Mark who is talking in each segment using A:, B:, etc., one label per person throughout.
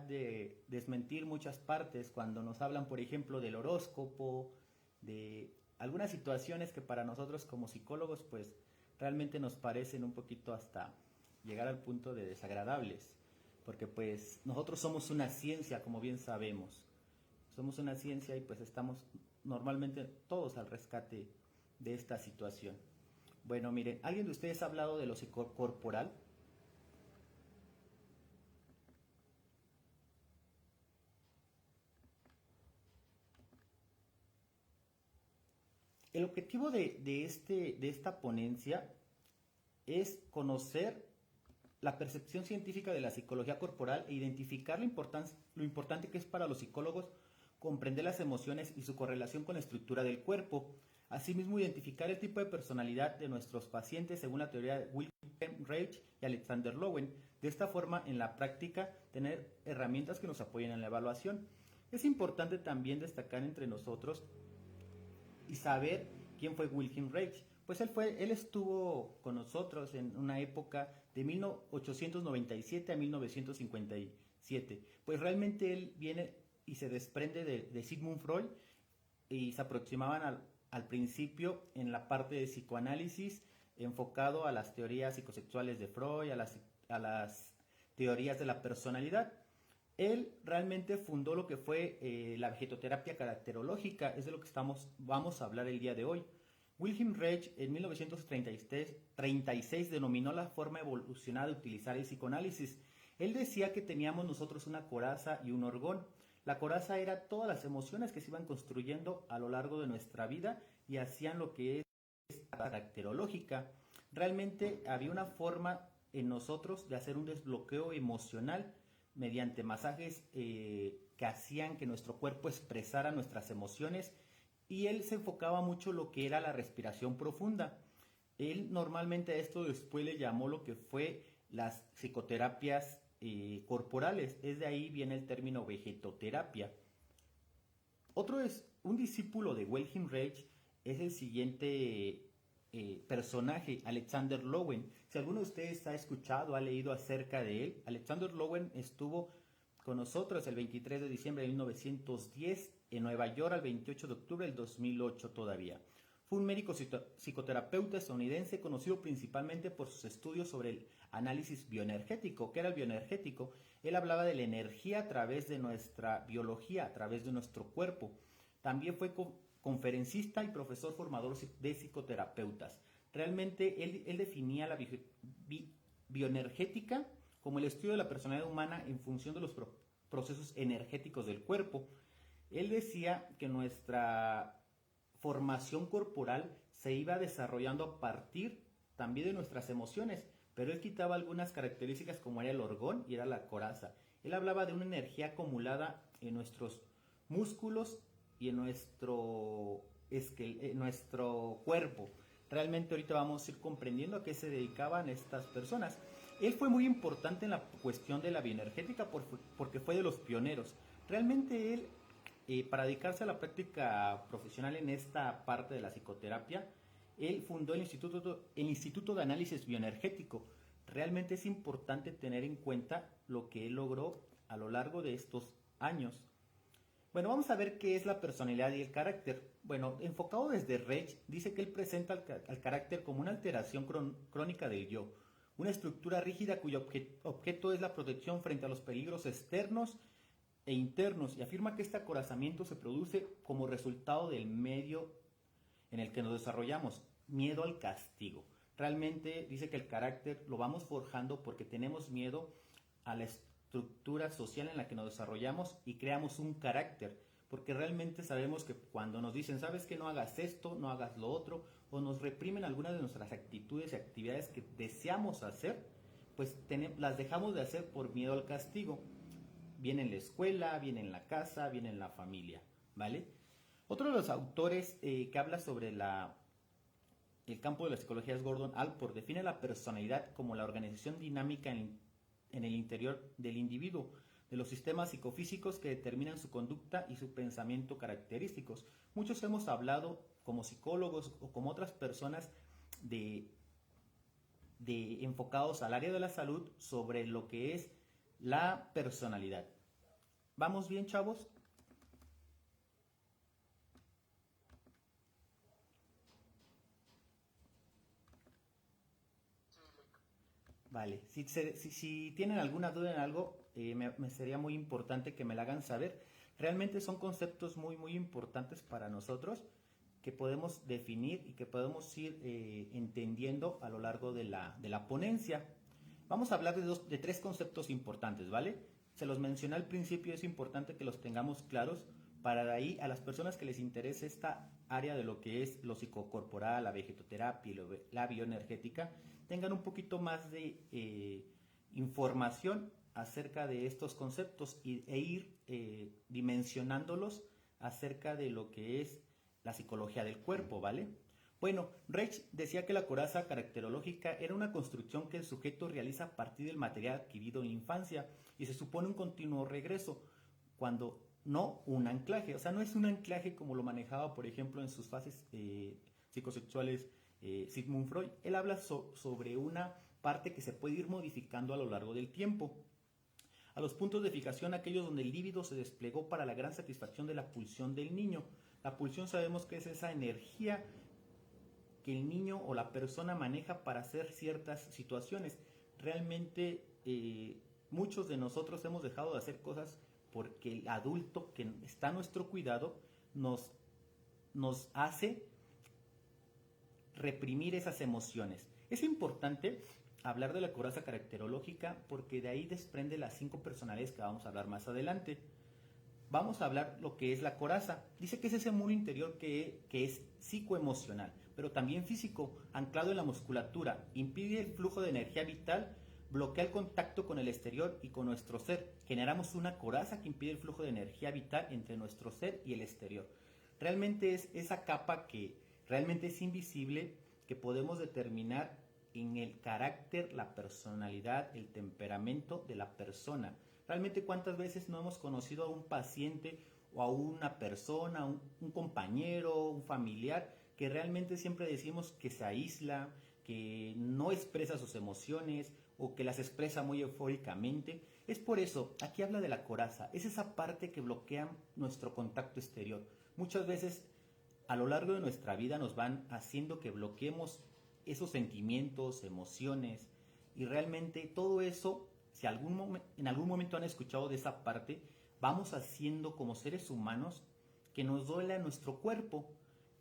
A: de desmentir muchas partes cuando nos hablan, por ejemplo, del horóscopo, de algunas situaciones que para nosotros como psicólogos pues realmente nos parecen un poquito hasta llegar al punto de desagradables, porque pues nosotros somos una ciencia, como bien sabemos. Somos una ciencia y pues estamos normalmente todos al rescate de esta situación. Bueno, miren, ¿alguien de ustedes ha hablado de lo psicocorporal? El objetivo de esta ponencia es conocer la percepción científica de la psicología corporal e identificar lo importante que es para los psicólogos comprender las emociones y su correlación con la estructura del cuerpo. Asimismo, identificar el tipo de personalidad de nuestros pacientes según la teoría de Wilhelm Reich y Alexander Lowen. De esta forma, en la práctica, tener herramientas que nos apoyen en la evaluación. Es importante también destacar entre nosotros y saber quién fue Wilhelm Reich. Pues él estuvo con nosotros en una época de 1897 a 1957. Pues realmente él viene y se desprende de Sigmund Freud y se aproximaban al principio en la parte de psicoanálisis enfocado a las teorías psicosexuales de Freud, a las teorías de la personalidad. Él realmente fundó lo que fue la vegetoterapia caracterológica, es de lo que vamos a hablar el día de hoy. Wilhelm Reich en 1936 denominó la forma evolucionada de utilizar el psicoanálisis. Él decía que teníamos nosotros una coraza y un orgón. La coraza era todas las emociones que se iban construyendo a lo largo de nuestra vida y hacían lo que es caracterológica. Realmente había una forma en nosotros de hacer un desbloqueo emocional mediante masajes que hacían que nuestro cuerpo expresara nuestras emociones, y él se enfocaba mucho en lo que era la respiración profunda. Él normalmente a esto después le llamó lo que fue las psicoterapias corporales, es de ahí viene el término vegetoterapia. Otro es un discípulo de Wilhelm Reich, es el siguiente personaje, Alexander Lowen. Si alguno de ustedes ha escuchado, ha leído acerca de él, Alexander Lowen estuvo con nosotros el 23 de diciembre de 1910 en Nueva York al 28 de octubre del 2008 todavía. Fue un médico psicoterapeuta estadounidense conocido principalmente por sus estudios sobre el análisis bioenergético. ¿Qué era el bioenergético? Él hablaba de la energía a través de nuestra biología, a través de nuestro cuerpo. También fue conferencista y profesor formador de psicoterapeutas. Realmente él definía la bioenergética como el estudio de la personalidad humana en función de los procesos energéticos del cuerpo. Él decía que nuestra formación corporal se iba desarrollando a partir también de nuestras emociones, pero él quitaba algunas características como era el orgón y era la coraza. Él hablaba de una energía acumulada en nuestros músculos y en nuestro cuerpo. Realmente ahorita vamos a ir comprendiendo a qué se dedicaban estas personas. Él fue muy importante en la cuestión de la bioenergética porque fue de los pioneros. Realmente él, para dedicarse a la práctica profesional en esta parte de la psicoterapia, él fundó el Instituto de Análisis Bioenergético. Realmente es importante tener en cuenta lo que él logró a lo largo de estos años. Bueno, vamos a ver qué es la personalidad y el carácter. Bueno, enfocado desde Reich, dice que él presenta al carácter como una alteración crónica del yo, una estructura rígida cuyo objeto es la protección frente a los peligros externos e internos, y afirma que este acorazamiento se produce como resultado del medio en el que nos desarrollamos, miedo al castigo. Realmente dice que el carácter lo vamos forjando porque tenemos miedo a la estructura social en la que nos desarrollamos y creamos un carácter, porque realmente sabemos que cuando nos dicen, sabes que no hagas esto, no hagas lo otro, o nos reprimen algunas de nuestras actitudes y actividades que deseamos hacer, pues las dejamos de hacer por miedo al castigo. Viene en la escuela, viene en la casa, viene en la familia, ¿vale? Otro de los autores que habla sobre el campo de la psicología es Gordon Allport. Define la personalidad como la organización dinámica en el interior del individuo, de los sistemas psicofísicos que determinan su conducta y su pensamiento característicos. Muchos hemos hablado como psicólogos o como otras personas de enfocados al área de la salud sobre lo que es la personalidad. ¿Vamos bien, chavos? Vale, si tienen alguna duda en algo, me sería muy importante que me la hagan saber. Realmente son conceptos muy importantes para nosotros que podemos definir y que podemos ir entendiendo a lo largo de la ponencia. Vamos a hablar de tres conceptos importantes, ¿vale? Se los mencioné al principio, es importante que los tengamos claros para de ahí a las personas que les interese esta área de lo que es lo psicocorporal, la vegetoterapia y la bioenergética, tengan un poquito más de información acerca de estos conceptos e ir dimensionándolos acerca de lo que es la psicología del cuerpo, ¿vale? Bueno, Reich decía que la coraza caracterológica era una construcción que el sujeto realiza a partir del material adquirido en la infancia y se supone un continuo regreso, cuando no un anclaje. O sea, no es un anclaje como lo manejaba, por ejemplo, en sus fases psicosexuales Sigmund Freud. Él habla sobre una parte que se puede ir modificando a lo largo del tiempo. A los puntos de fijación, aquellos donde el líbido se desplegó para la gran satisfacción de la pulsión del niño. La pulsión sabemos que es esa energía que el niño o la persona maneja para hacer ciertas situaciones. Realmente muchos de nosotros hemos dejado de hacer cosas porque el adulto que está a nuestro cuidado nos hace reprimir esas emociones. Es importante hablar de la coraza caracterológica porque de ahí desprende las 5 personalidades que vamos a hablar más adelante. Vamos a hablar lo que es la coraza. Dice que es ese muro interior que es psicoemocional, pero también físico, anclado en la musculatura, impide el flujo de energía vital, bloquea el contacto con el exterior y con nuestro ser. Generamos una coraza que impide el flujo de energía vital entre nuestro ser y el exterior. Realmente es esa capa que realmente es invisible, que podemos determinar en el carácter, la personalidad, el temperamento de la persona. Realmente cuántas veces no hemos conocido a un paciente o a una persona, un compañero, un familiar, que realmente siempre decimos que se aísla, que no expresa sus emociones o que las expresa muy eufóricamente. Es por eso, aquí habla de la coraza, es esa parte que bloquea nuestro contacto exterior. Muchas veces a lo largo de nuestra vida nos van haciendo que bloqueemos esos sentimientos, emociones, y realmente todo eso, si en algún momento han escuchado de esa parte, vamos haciendo como seres humanos que nos duele nuestro cuerpo.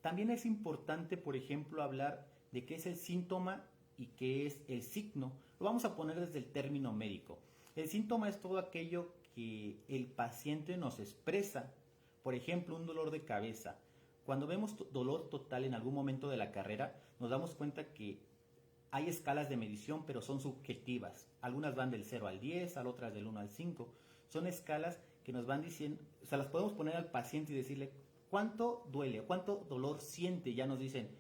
A: También es importante, por ejemplo, hablar de qué es el síntoma y qué es el signo. Lo vamos a poner desde el término médico. El síntoma es todo aquello que el paciente nos expresa. Por ejemplo, un dolor de cabeza. Cuando vemos dolor total en algún momento de la carrera, nos damos cuenta que hay escalas de medición, pero son subjetivas. Algunas van del 0 al 10, otras del 1 al 5. Son escalas que nos van diciendo, o sea, las podemos poner al paciente y decirle cuánto duele, cuánto dolor siente. Ya nos dicen,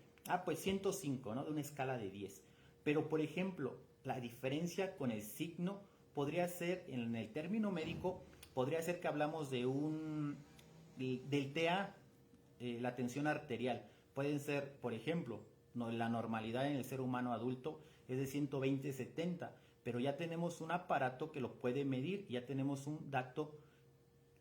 A: pues 105, ¿no? De una escala de 10. Pero, por ejemplo, la diferencia con el signo podría ser, en el término médico, podría ser que hablamos del TA, la tensión arterial. Pueden ser, por ejemplo, la normalidad en el ser humano adulto es de 120/70, pero ya tenemos un aparato que lo puede medir, ya tenemos un dato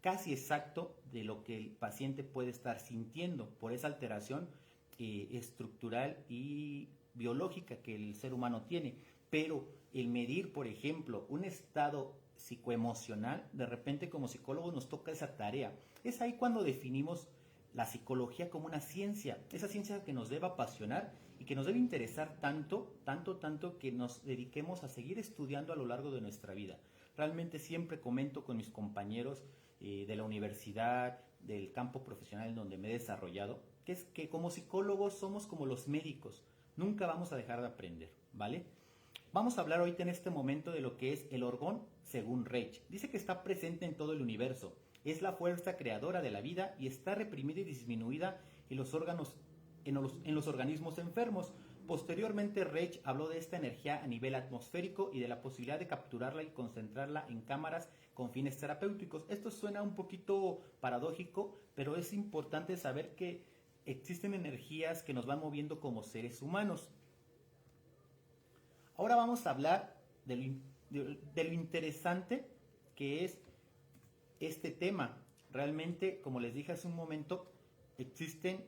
A: casi exacto de lo que el paciente puede estar sintiendo por esa alteración estructural y biológica que el ser humano tiene. Pero el medir, por ejemplo, un estado psicoemocional, de repente como psicólogos nos toca esa tarea. Es ahí cuando definimos la psicología como una ciencia, esa ciencia que nos debe apasionar y que nos debe interesar tanto que nos dediquemos a seguir estudiando a lo largo de nuestra vida. Realmente siempre comento con mis compañeros de la universidad, del campo profesional en donde me he desarrollado, que es que como psicólogos somos como los médicos, nunca vamos a dejar de aprender, ¿vale? Vamos a hablar ahorita en este momento de lo que es el orgón según Reich. Dice que está presente en todo el universo, es la fuerza creadora de la vida y está reprimida y disminuida en los órganos, en los organismos enfermos. Posteriormente, Reich habló de esta energía a nivel atmosférico y de la posibilidad de capturarla y concentrarla en cámaras con fines terapéuticos. Esto suena un poquito paradójico, pero es importante saber que existen energías que nos van moviendo como seres humanos. Ahora vamos a hablar de lo interesante que es este tema. Realmente, como les dije hace un momento, existen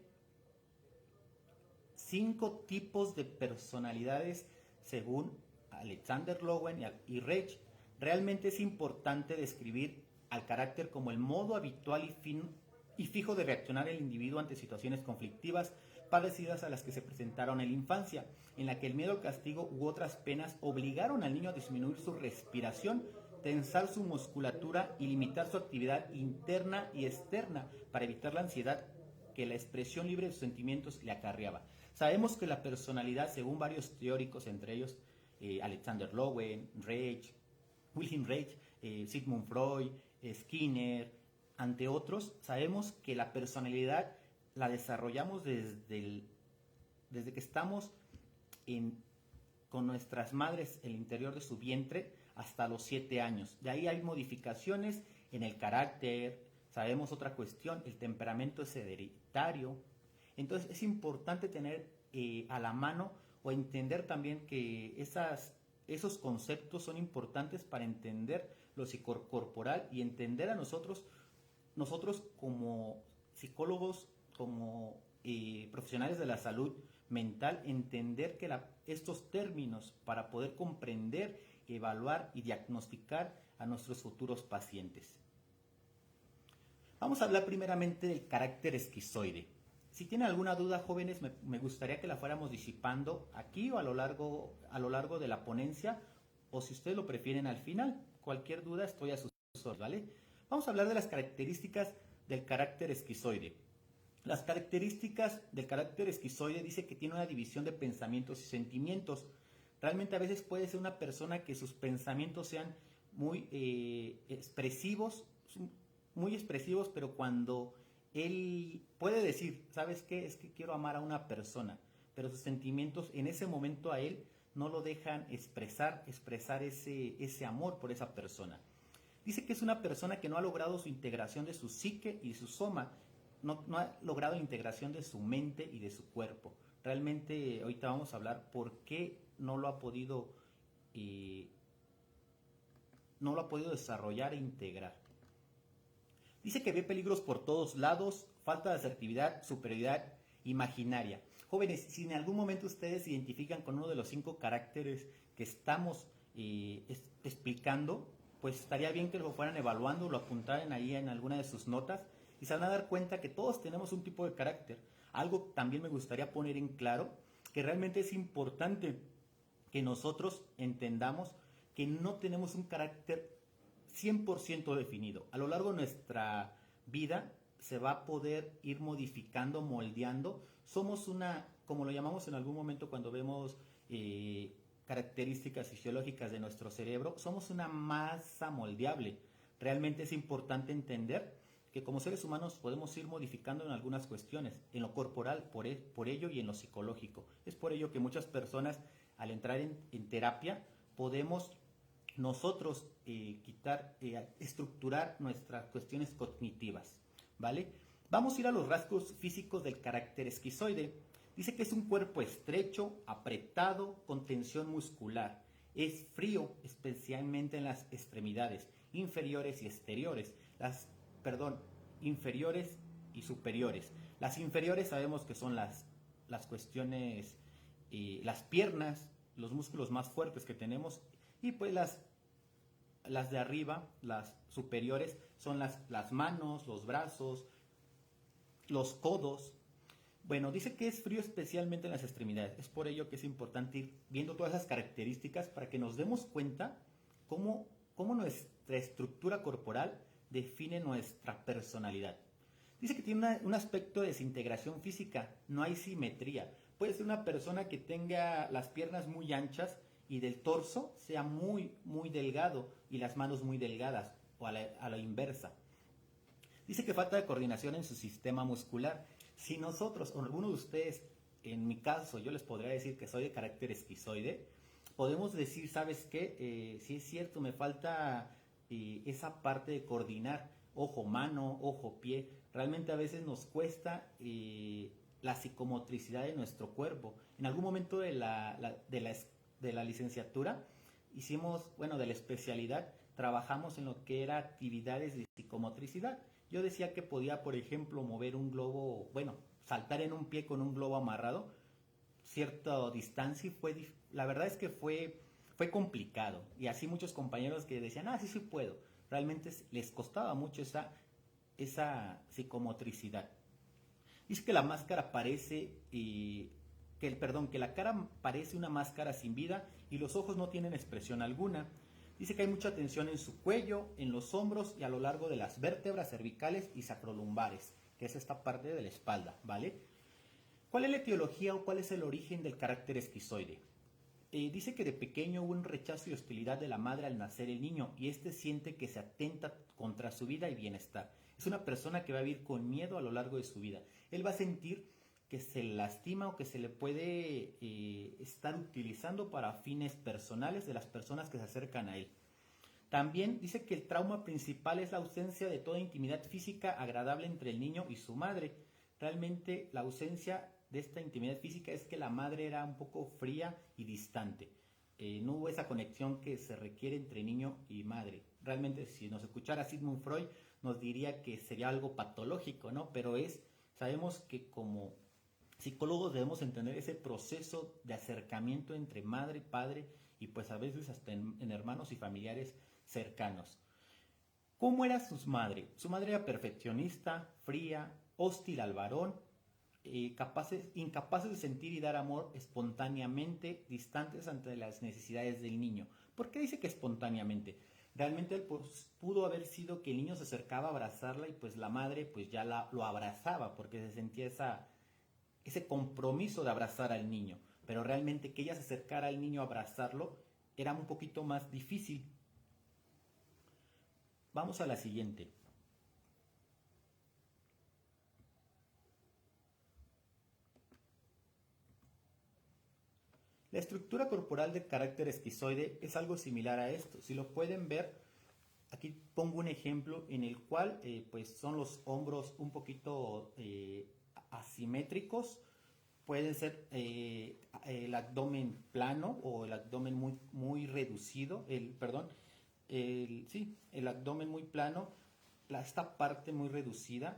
A: 5 tipos de personalidades según Alexander Lowen y Reich. Realmente es importante describir al carácter como el modo habitual y fijo de reaccionar el individuo ante situaciones conflictivas parecidas a las que se presentaron en la infancia, en la que el miedo al castigo u otras penas obligaron al niño a disminuir su respiración, tensar su musculatura y limitar su actividad interna y externa para evitar la ansiedad que la expresión libre de sus sentimientos le acarreaba. Sabemos que la personalidad, según varios teóricos, entre ellos Alexander Lowen, Reich, Wilhelm Reich, Sigmund Freud, Skinner, ante otros, sabemos que la personalidad la desarrollamos desde que estamos con nuestras madres en el interior de su vientre hasta los 7 años. De ahí hay modificaciones en el carácter. Sabemos otra cuestión, el temperamento es hereditario. Entonces es importante tener a la mano o entender también que esos conceptos son importantes para entender lo psicocorporal y entender a nosotros como psicólogos, como profesionales de la salud mental, entender que estos términos para poder comprender, evaluar y diagnosticar a nuestros futuros pacientes. Vamos a hablar primeramente del carácter esquizoide. Si tienen alguna duda, jóvenes, me gustaría que la fuéramos disipando aquí o a lo largo de la ponencia, o si ustedes lo prefieren al final. Cualquier duda estoy a sus órdenes, ¿vale? Vamos a hablar de las características del carácter esquizoide. Las características del carácter esquizoide dice que tiene una división de pensamientos y sentimientos. Realmente a veces puede ser una persona que sus pensamientos sean muy expresivos, pero cuando él puede decir, ¿sabes qué? Es que quiero amar a una persona, pero sus sentimientos en ese momento a él no lo dejan expresar ese amor por esa persona. Dice que es una persona que no ha logrado su integración de su psique y su soma, no ha logrado la integración de su mente y de su cuerpo. Realmente ahorita vamos a hablar por qué no lo ha podido desarrollar e integrar. Dice que ve peligros por todos lados, falta de asertividad, superioridad imaginaria. Jóvenes, si en algún momento ustedes se identifican con uno de los 5 caracteres que estamos explicando, pues estaría bien que lo fueran evaluando, lo apuntaran ahí en alguna de sus notas y se van a dar cuenta que todos tenemos un tipo de carácter. Algo también me gustaría poner en claro, que realmente es importante que nosotros entendamos que no tenemos un carácter 100% definido. A lo largo de nuestra vida se va a poder ir modificando, moldeando. Somos como lo llamamos en algún momento cuando vemos características fisiológicas de nuestro cerebro, somos una masa moldeable. Realmente es importante entender que como seres humanos podemos ir modificando en algunas cuestiones, en lo corporal, por ello y en lo psicológico. Es por ello que muchas personas al entrar en terapia podemos nosotros estructurar nuestras cuestiones cognitivas, ¿vale? Vamos a ir a los rasgos físicos del carácter esquizoide. Dice que es un cuerpo estrecho, apretado, con tensión muscular. Es frío, especialmente en las extremidades inferiores y exteriores. Inferiores y superiores. Las inferiores sabemos que son las cuestiones, las piernas, los músculos más fuertes que tenemos, y pues las de arriba, las superiores, son las manos, los brazos, los codos. Bueno, dice que es frío especialmente en las extremidades. Es por ello que es importante ir viendo todas esas características para que nos demos cuenta cómo nuestra estructura corporal define nuestra personalidad. Dice que tiene un aspecto de desintegración física, no hay simetría. Puede ser una persona que tenga las piernas muy anchas y del torso sea muy, muy delgado y las manos muy delgadas, o a la inversa. Dice que falta de coordinación en su sistema muscular. Si nosotros, o alguno de ustedes, en mi caso, yo les podría decir que soy de carácter esquizoide, podemos decir, ¿sabes qué? Sí es cierto, me falta esa parte de coordinar ojo-mano, ojo-pie. Realmente a veces nos cuesta la psicomotricidad de nuestro cuerpo. En algún momento de la licenciatura hicimos, de la especialidad, trabajamos en lo que era actividades de psicomotricidad. Yo decía que podía, por ejemplo, mover un globo, bueno, saltar en un pie con un globo amarrado cierta distancia y la verdad es que fue complicado. Y así muchos compañeros que decían, sí, sí puedo. Realmente les costaba mucho esa psicomotricidad. Dice que la máscara parece, que la cara parece una máscara sin vida y los ojos no tienen expresión alguna. Dice que hay mucha tensión en su cuello, en los hombros y a lo largo de las vértebras cervicales y sacrolumbares, que es esta parte de la espalda, ¿vale? ¿Cuál es la etiología o cuál es el origen del carácter esquizoide? Dice que de pequeño hubo un rechazo y hostilidad de la madre al nacer el niño y este siente que se atenta contra su vida y bienestar. Es una persona que va a vivir con miedo a lo largo de su vida. Él va a sentir que se lastima o que se le puede estar utilizando para fines personales de las personas que se acercan a él. También dice que el trauma principal es la ausencia de toda intimidad física agradable entre el niño y su madre. Realmente la ausencia de esta intimidad física es que la madre era un poco fría y distante. No hubo esa conexión que se requiere entre niño y madre. Realmente si nos escuchara Sigmund Freud nos diría que sería algo patológico, ¿no? Pero sabemos que como psicólogos debemos entender ese proceso de acercamiento entre madre y padre y pues a veces hasta en hermanos y familiares cercanos. ¿Cómo era su madre? Su madre era perfeccionista, fría, hostil al varón, incapaces de sentir y dar amor espontáneamente, distantes ante las necesidades del niño. ¿Por qué dice que espontáneamente? Realmente pudo haber sido que el niño se acercaba a abrazarla y pues la madre pues ya lo abrazaba porque se sentía ese compromiso de abrazar al niño. Pero realmente que ella se acercara al niño a abrazarlo era un poquito más difícil. Vamos a la siguiente. La estructura corporal del carácter esquizoide es algo similar a esto. Si lo pueden ver, aquí pongo un ejemplo en el cual pues son los hombros un poquito asimétricos. Pueden ser el abdomen plano o el abdomen muy reducido, el abdomen muy plano, esta parte muy reducida,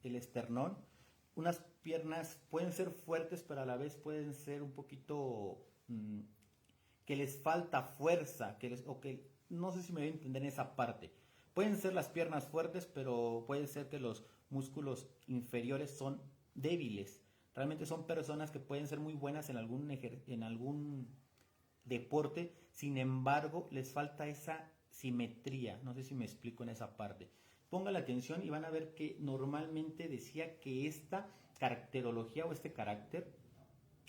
A: el esternón, unas piernas pueden ser fuertes pero a la vez pueden ser un poquito que les falta fuerza, no sé si me voy a entender en esa parte. Pueden ser las piernas fuertes pero puede ser que los músculos inferiores son débiles. Realmente son personas que pueden ser muy buenas en algún deporte, sin embargo les falta esa simetría. No sé si me explico en esa parte. Pongan la atención y van a ver que normalmente decía que esta caracterología o este carácter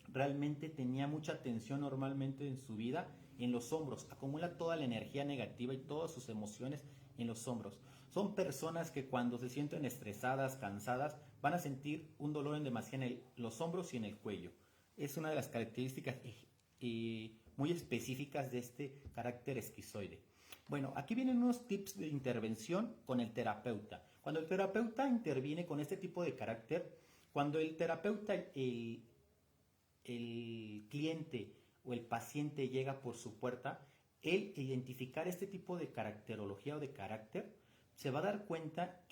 A: realmente tenía mucha tensión normalmente en su vida en los hombros, acumula toda la energía negativa y todas sus emociones en los hombros. Son personas que cuando se sienten estresadas, cansadas, van a sentir un dolor en demasía en los hombros y en el cuello. Es una de las características muy específicas de este carácter esquizoide. Bueno, aquí vienen unos tips de intervención con el terapeuta. Cuando el terapeuta interviene con este tipo de carácter, cuando el terapeuta, el cliente o el paciente llega por su puerta, él identificar este tipo de caracterología o de carácter, se va a dar cuenta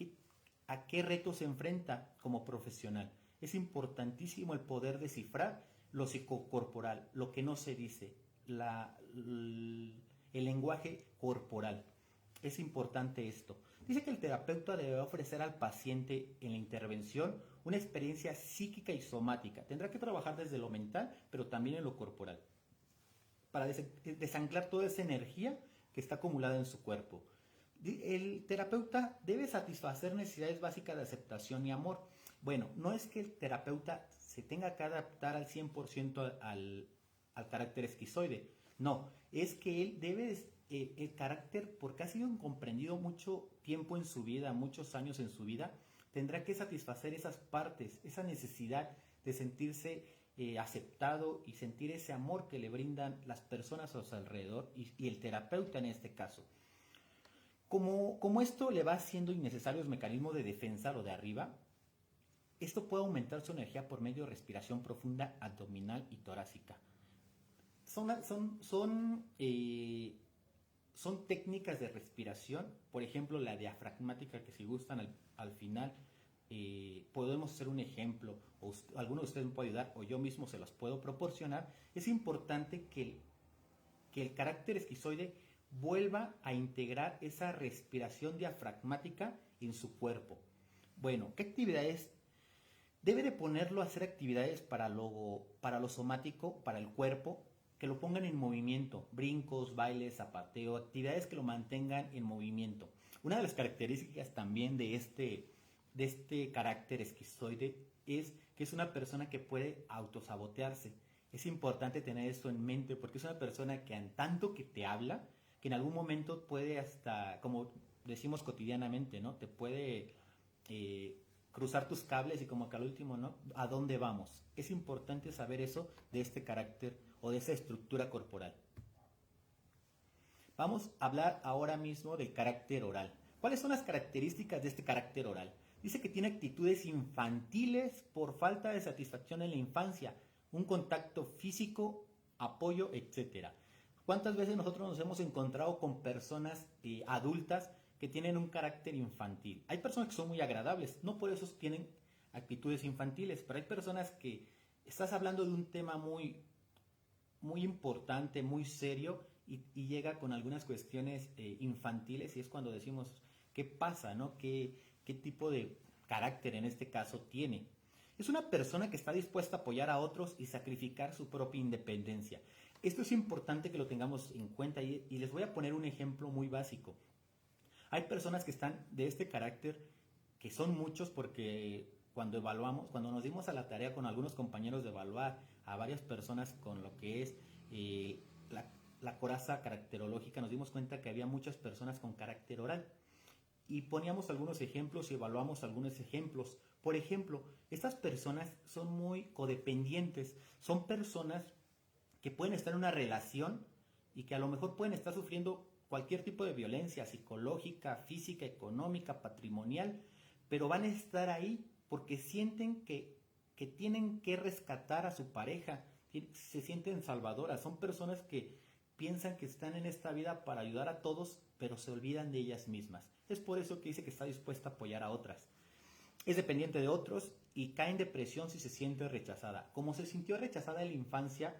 A: a qué reto se enfrenta como profesional. Es importantísimo el poder descifrar lo psicocorporal, lo que no se dice, el lenguaje corporal. Es importante esto. Dice que el terapeuta debe ofrecer al paciente en la intervención una experiencia psíquica y somática. Tendrá que trabajar desde lo mental, pero también en lo corporal, para desanclar toda esa energía que está acumulada en su cuerpo. El terapeuta debe satisfacer necesidades básicas de aceptación y amor. Bueno, no es que el terapeuta se tenga que adaptar al 100% al carácter esquizoide. No, es que él debe, el carácter, porque ha sido incomprendido mucho tiempo en su vida, muchos años en su vida, tendrá que satisfacer esas partes, esa necesidad de sentirse aceptado y sentir ese amor que le brindan las personas a su alrededor y el terapeuta en este caso. Como esto le va haciendo innecesarios mecanismos de defensa lo de arriba, esto puede aumentar su energía por medio de respiración profunda abdominal y torácica. Son son técnicas de respiración, por ejemplo la diafragmática, que si gustan al final podemos hacer un ejemplo, o alguno de ustedes me puede ayudar, o yo mismo se los puedo proporcionar. Es importante que el carácter esquizoide vuelva a integrar esa respiración diafragmática en su cuerpo. Bueno, ¿qué actividades? Debe de ponerlo a hacer actividades para lo somático, para el cuerpo, que lo pongan en movimiento, brincos, bailes, zapateo, actividades que lo mantengan en movimiento. Una de las características también de este carácter esquizoide es que es una persona que puede autosabotearse. Es importante tener esto en mente porque es una persona que en tanto que te habla, que en algún momento puede hasta, como decimos cotidianamente, ¿no? Te puede cruzar tus cables y como que al último, ¿no? ¿A dónde vamos? Es importante saber eso de este carácter o de esa estructura corporal. Vamos a hablar ahora mismo del carácter oral. ¿Cuáles son las características de este carácter oral? Dice que tiene actitudes infantiles por falta de satisfacción en la infancia, un contacto físico, apoyo, etc. ¿Cuántas veces nosotros nos hemos encontrado con personas adultas que tienen un carácter infantil? Hay personas que son muy agradables, no por eso tienen actitudes infantiles, pero hay personas que estás hablando de un tema muy, muy importante, muy serio, y llega con algunas cuestiones infantiles, y es cuando decimos, ¿qué pasa, no? ¿Qué tipo de carácter en este caso tiene? Es una persona que está dispuesta a apoyar a otros y sacrificar su propia independencia. Esto es importante que lo tengamos en cuenta y les voy a poner un ejemplo muy básico. Hay personas que están de este carácter, que son muchos porque cuando evaluamos, cuando nos dimos a la tarea con algunos compañeros de evaluar a varias personas con lo que es la coraza caracterológica, nos dimos cuenta que había muchas personas con carácter oral. Y poníamos algunos ejemplos y evaluamos algunos ejemplos. Por ejemplo, estas personas son muy codependientes, son personas que pueden estar en una relación y que a lo mejor pueden estar sufriendo cualquier tipo de violencia psicológica, física, económica, patrimonial, pero van a estar ahí porque sienten que tienen que rescatar a su pareja, se sienten salvadoras, son personas que piensan que están en esta vida para ayudar a todos, pero se olvidan de ellas mismas. Es por eso que dice que está dispuesta a apoyar a otras. Es dependiente de otros y cae en depresión si se siente rechazada. Como se sintió rechazada en la infancia,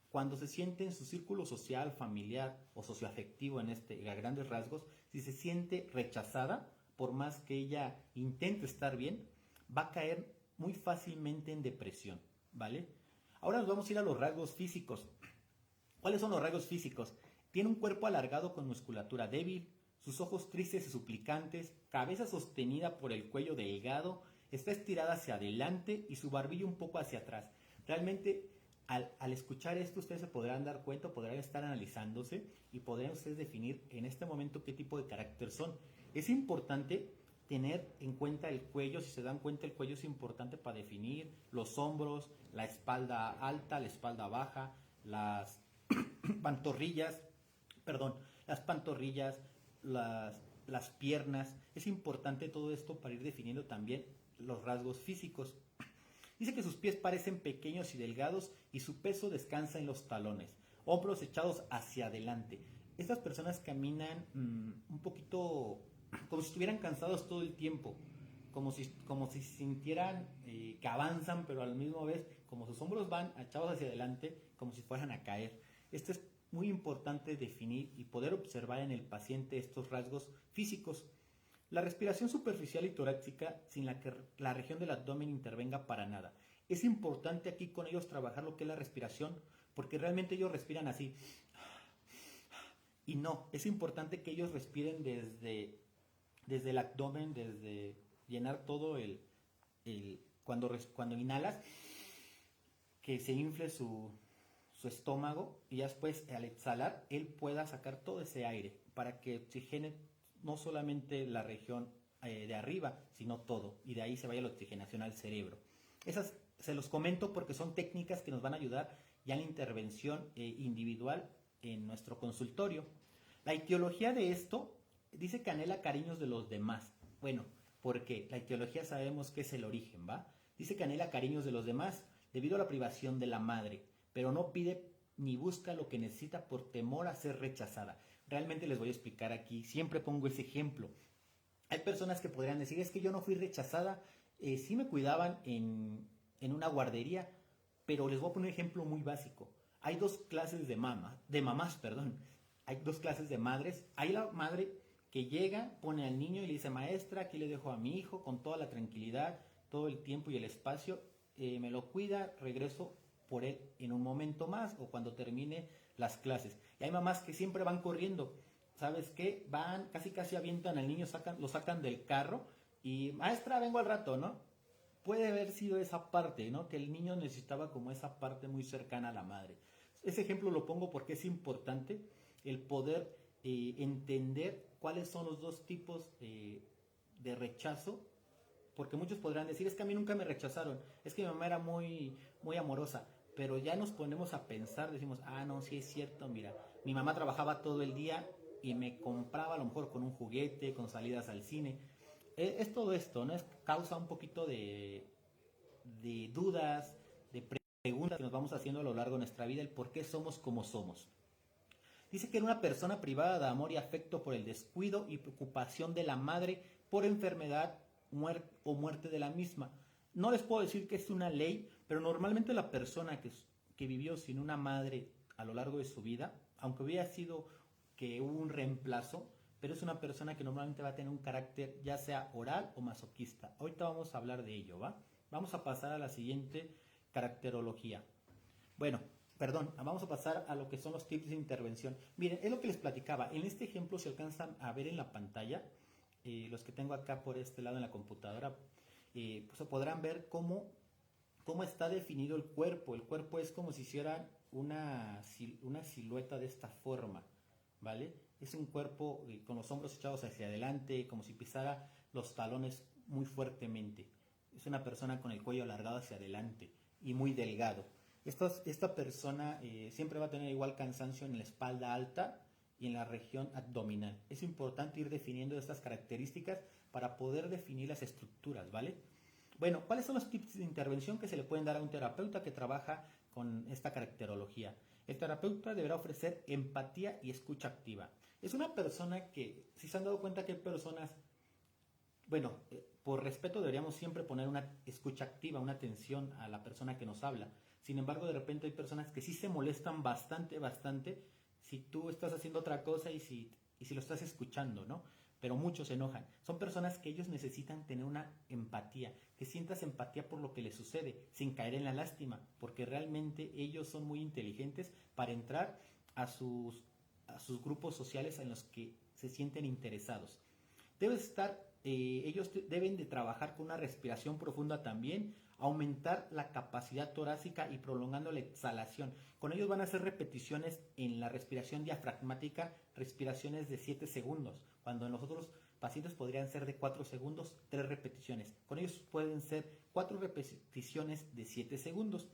A: cuando se siente en su círculo social, familiar o socioafectivo a grandes rasgos, si se siente rechazada, por más que ella intente estar bien, va a caer muy fácilmente en depresión, ¿vale? Ahora nos vamos a ir a los rasgos físicos. ¿Cuáles son los rasgos físicos? Tiene un cuerpo alargado con musculatura débil, sus ojos tristes y suplicantes, cabeza sostenida por el cuello delgado, está estirada hacia adelante y su barbilla un poco hacia atrás. Realmente, al escuchar esto, ustedes se podrán dar cuenta, podrán estar analizándose y podrán ustedes definir en este momento qué tipo de carácter son. Es importante tener en cuenta el cuello. Si se dan cuenta, el cuello es importante para definir los hombros, la espalda alta, la espalda baja, las pantorrillas, las piernas. Es importante todo esto para ir definiendo también los rasgos físicos. Dice que sus pies parecen pequeños y delgados y su peso descansa en los talones, hombros echados hacia adelante. Estas personas caminan un poquito como si estuvieran cansados todo el tiempo, como si sintieran que avanzan, pero al mismo vez, como sus hombros van echados hacia adelante, como si fueran a caer. Esto es muy importante definir y poder observar en el paciente estos rasgos físicos. La respiración superficial y torácica, sin la que la región del abdomen intervenga para nada. Es importante aquí con ellos trabajar lo que es la respiración, porque realmente ellos respiran así. Y no, es importante que ellos respiren desde el abdomen, desde llenar todo cuando inhalas, que se infle su estómago y ya después al exhalar él pueda sacar todo ese aire para que oxigene no solamente la región de arriba, sino todo, y de ahí se vaya la oxigenación al cerebro. Esas se los comento porque son técnicas que nos van a ayudar ya en la intervención individual en nuestro consultorio. La etiología de esto dice que anhela cariños de los demás. Bueno, porque la etiología sabemos que es el origen, ¿va? Dice que anhela cariños de los demás debido a la privación de la madre, pero no pide ni busca lo que necesita por temor a ser rechazada. Realmente les voy a explicar aquí, siempre pongo ese ejemplo. Hay personas que podrían decir, es que yo no fui rechazada, sí me cuidaban en una guardería, pero les voy a poner un ejemplo muy básico. Hay dos clases de mamás, perdón. Hay dos clases de madres. Hay la madre que llega, pone al niño y le dice, maestra, aquí le dejo a mi hijo con toda la tranquilidad, todo el tiempo y el espacio, me lo cuida, regreso por él en un momento más o cuando termine las clases. Y hay mamás que siempre van corriendo, ¿sabes qué? Van, casi avientan al niño, lo sacan del carro y maestra, vengo al rato, ¿no? Puede haber sido esa parte, ¿no? Que el niño necesitaba como esa parte muy cercana a la madre. Ese ejemplo lo pongo porque es importante el poder entender cuáles son los dos tipos de rechazo, porque muchos podrán decir, es que a mí nunca me rechazaron, es que mi mamá era muy amorosa, pero ya nos ponemos a pensar, decimos, ah, no, sí es cierto, mira, mi mamá trabajaba todo el día y me compraba a lo mejor con un juguete, con salidas al cine. Es todo esto, ¿no? Es causa un poquito de dudas, de preguntas que nos vamos haciendo a lo largo de nuestra vida, el por qué somos como somos. Dice que era una persona privada de amor y afecto por el descuido y preocupación de la madre por enfermedad o muerte de la misma. No les puedo decir que es una ley, pero normalmente la persona que vivió sin una madre a lo largo de su vida, aunque hubiera sido que hubo un reemplazo, pero es una persona que normalmente va a tener un carácter ya sea oral o masoquista. Ahorita vamos a hablar de ello, ¿va? Vamos a pasar a la siguiente caracterología. Bueno, perdón, vamos a pasar a lo que son los tips de intervención. Miren, es lo que les platicaba. En este ejemplo, si alcanzan a ver en la pantalla, los que tengo acá por este lado en la computadora, pues podrán ver cómo está definido el cuerpo. El cuerpo es como si hiciera una silueta de esta forma, ¿vale? Es un cuerpo con los hombros echados hacia adelante, como si pisara los talones muy fuertemente. Es una persona con el cuello alargado hacia adelante y muy delgado. Esta persona siempre va a tener igual cansancio en la espalda alta y en la región abdominal. Es importante ir definiendo estas características para poder definir las estructuras, ¿vale? Bueno, ¿cuáles son los tips de intervención que se le pueden dar a un terapeuta que trabaja con esta caracterología? El terapeuta deberá ofrecer empatía y escucha activa. Es una persona que, si se han dado cuenta que hay personas, bueno, por respeto deberíamos siempre poner una escucha activa, una atención a la persona que nos habla. Sin embargo, de repente hay personas que sí se molestan bastante, si tú estás haciendo otra cosa y si lo estás escuchando, ¿no? Pero muchos se enojan. Son personas que ellos necesitan tener una empatía, que sientas empatía por lo que les sucede, sin caer en la lástima, porque realmente ellos son muy inteligentes para entrar a sus grupos sociales en los que se sienten interesados. Ellos deben de trabajar con una respiración profunda también, aumentar la capacidad torácica y prolongando la exhalación. Con ellos van a hacer repeticiones en la respiración diafragmática, respiraciones de 7 segundos, cuando en los otros pacientes podrían ser de 4 segundos, 3 repeticiones. Con ellos pueden ser 4 repeticiones de 7 segundos,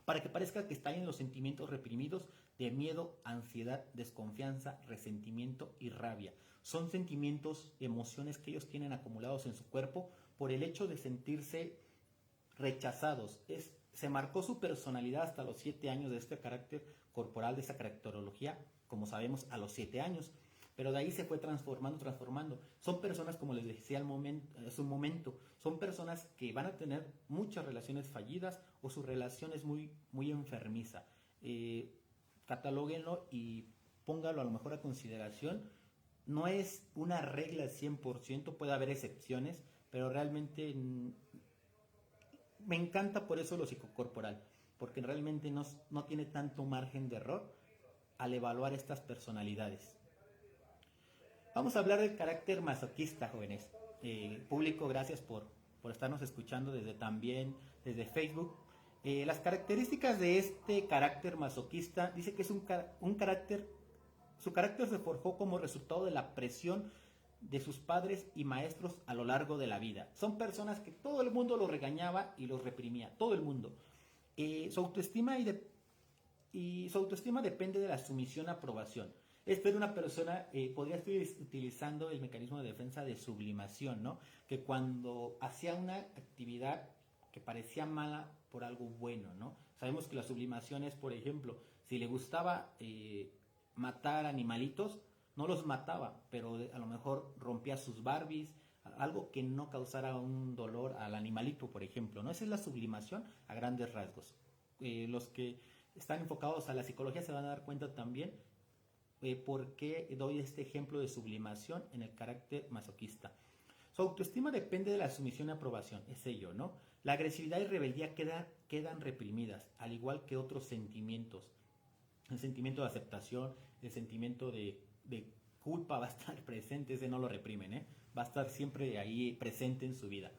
A: para que parezca que están en los sentimientos reprimidos de miedo, ansiedad, desconfianza, resentimiento y rabia. Son sentimientos, emociones que ellos tienen acumulados en su cuerpo por el hecho de sentirse rechazados. Se marcó su personalidad hasta los 7 años de este carácter corporal, de esa caracterología, como sabemos, a los 7 años. Pero de ahí se fue transformando. Son personas, como les decía hace un momento, son personas que van a tener muchas relaciones fallidas o su relación es muy enfermiza. Catalóguenlo y póngalo a lo mejor a consideración. No es una regla al 100%, puede haber excepciones, pero realmente me encanta por eso lo psicocorporal, porque realmente no tiene tanto margen de error al evaluar estas personalidades. Vamos a hablar del carácter masoquista, jóvenes. Público, gracias por estarnos escuchando desde Facebook. Las características de este carácter masoquista, dice que es un carácter, su carácter se forjó como resultado de la presión de sus padres y maestros a lo largo de la vida. Son personas que todo el mundo los regañaba y los reprimía, todo el mundo. Su autoestima su autoestima depende de la sumisión a aprobación. Esto era una persona, podría estar utilizando el mecanismo de defensa de sublimación, ¿no? Que cuando hacía una actividad que parecía mala por algo bueno, ¿no? Sabemos que la sublimación es, por ejemplo, si le gustaba matar animalitos, No los mataba, pero a lo mejor rompía sus Barbies, algo que no causara un dolor al animalito, por ejemplo, ¿no? Esa es la sublimación a grandes rasgos. Los que están enfocados a la psicología se van a dar cuenta también por qué doy este ejemplo de sublimación en el carácter masoquista. Su autoestima depende de la sumisión y aprobación, es ello, ¿no? La agresividad y rebeldía quedan reprimidas, al igual que otros sentimientos. El sentimiento de aceptación, el sentimiento de culpa va a estar presente, ese no lo reprimen, ¿eh? Va a estar siempre ahí presente en su vida.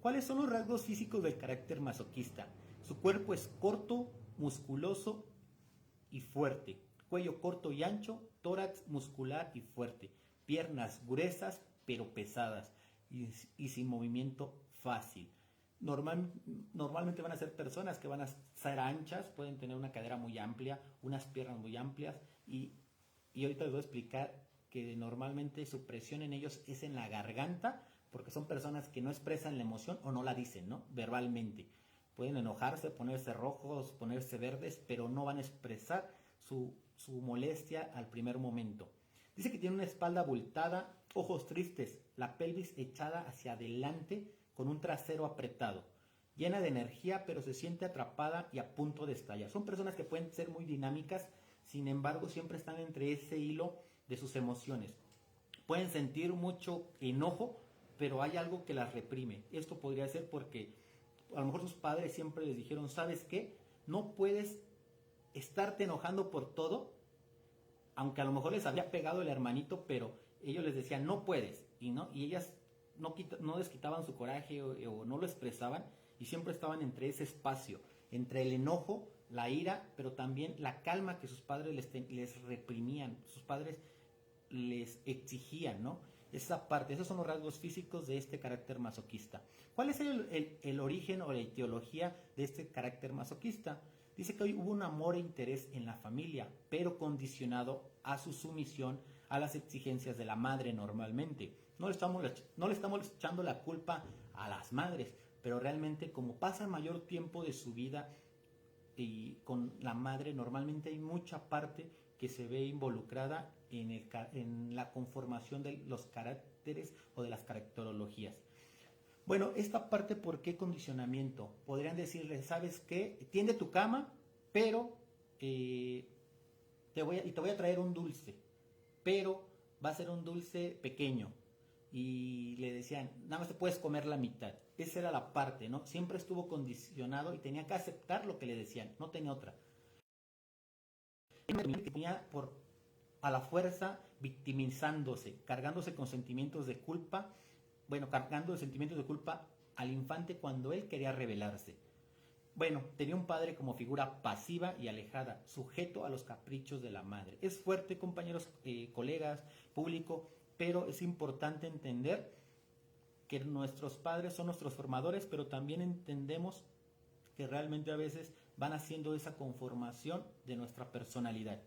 A: ¿Cuáles son los rasgos físicos del carácter masoquista? Su cuerpo es corto, musculoso y fuerte. Cuello corto y ancho, tórax muscular y fuerte. Piernas gruesas pero pesadas y sin movimiento fácil. Normalmente van a ser personas que van a ser anchas, pueden tener una cadera muy amplia, unas piernas muy amplias y ahorita les voy a explicar que normalmente su presión en ellos es en la garganta, porque son personas que no expresan la emoción o no la dicen, ¿no? Verbalmente. Pueden enojarse, ponerse rojos, ponerse verdes, pero no van a expresar su molestia al primer momento. Dice que tiene una espalda abultada, ojos tristes, la pelvis echada hacia adelante con un trasero apretado, llena de energía pero se siente atrapada y a punto de estallar. Son personas que pueden ser muy dinámicas, sin embargo siempre están entre ese hilo de sus emociones. Pueden sentir mucho enojo, pero hay algo que las reprime. Esto podría ser porque a lo mejor sus padres siempre les dijeron, ¿sabes qué? No puedes estarte enojando por todo, aunque a lo mejor les había pegado el hermanito, pero ellos les decían, no puedes, y ellas no les quitaban su coraje o no lo expresaban, y siempre estaban entre ese espacio, entre el enojo, la ira, pero también la calma que sus padres les reprimían, sus padres les exigían, ¿no? Esa parte, esos son los rasgos físicos de este carácter masoquista. ¿Cuál es el origen o la etiología de este carácter masoquista? Dice que hoy hubo un amor e interés en la familia, pero condicionado a su sumisión a las exigencias de la madre normalmente. No le estamos echando la culpa a las madres, pero realmente como pasa mayor tiempo de su vida y con la madre, normalmente hay mucha parte que se ve involucrada en la conformación de los caracteres o de las caracterologías. Bueno, esta parte, ¿por qué condicionamiento? Podrían decirle, ¿sabes qué? Tiende tu cama, pero te voy a traer un dulce, pero va a ser un dulce pequeño. Y le decían, nada más te puedes comer la mitad. Esa era la parte, ¿no? Siempre estuvo condicionado y tenía que aceptar lo que le decían, no tenía otra. Tenía a la fuerza victimizándose, cargándose con sentimientos de culpa, cargando de sentimientos de culpa al infante cuando él quería rebelarse. Bueno, tenía un padre como figura pasiva y alejada, sujeto a los caprichos de la madre. Es fuerte, compañeros, colegas, público, pero es importante entender que nuestros padres son nuestros formadores, pero también entendemos que realmente a veces van haciendo esa conformación de nuestra personalidad.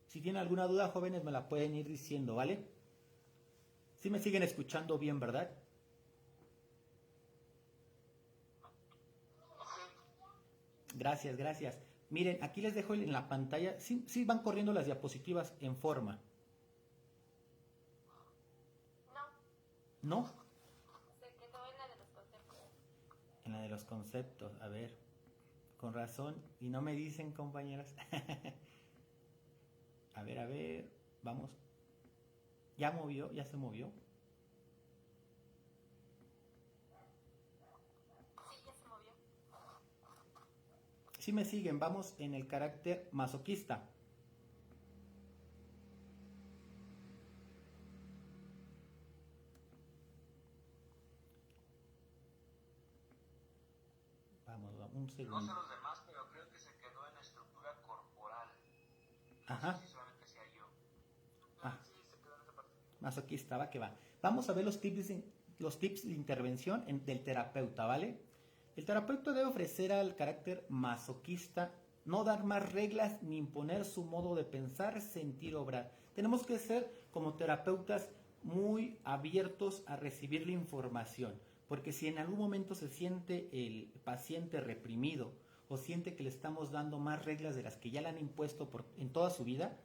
A: Si tienen alguna duda, jóvenes, me la pueden ir diciendo, ¿vale? Sí me siguen escuchando bien, ¿verdad? Gracias, gracias. Miren, aquí les dejo en la pantalla, sí van corriendo las diapositivas en forma. ¿No?
B: Se quedó en la de los conceptos.
A: En la de los conceptos, a ver, con razón. Y no me dicen, compañeras. A ver, vamos. Ya se movió.
B: Sí, ya se movió.
A: Si me siguen, vamos en el carácter masoquista. Vamos, un segundo.
C: No sé los demás, pero creo que se quedó en la estructura corporal. No
A: Ajá.
C: sé si solamente sea yo.
A: Ah,
C: Sí, se quedó en esa parte.
A: masoquista, va que va. Vamos a ver los tips de intervención del terapeuta, ¿vale? El terapeuta debe ofrecer al carácter masoquista no dar más reglas ni imponer su modo de pensar, sentir, obrar. Tenemos que ser como terapeutas muy abiertos a recibir la información, porque si en algún momento se siente el paciente reprimido o siente que le estamos dando más reglas de las que ya le han impuesto en toda su vida,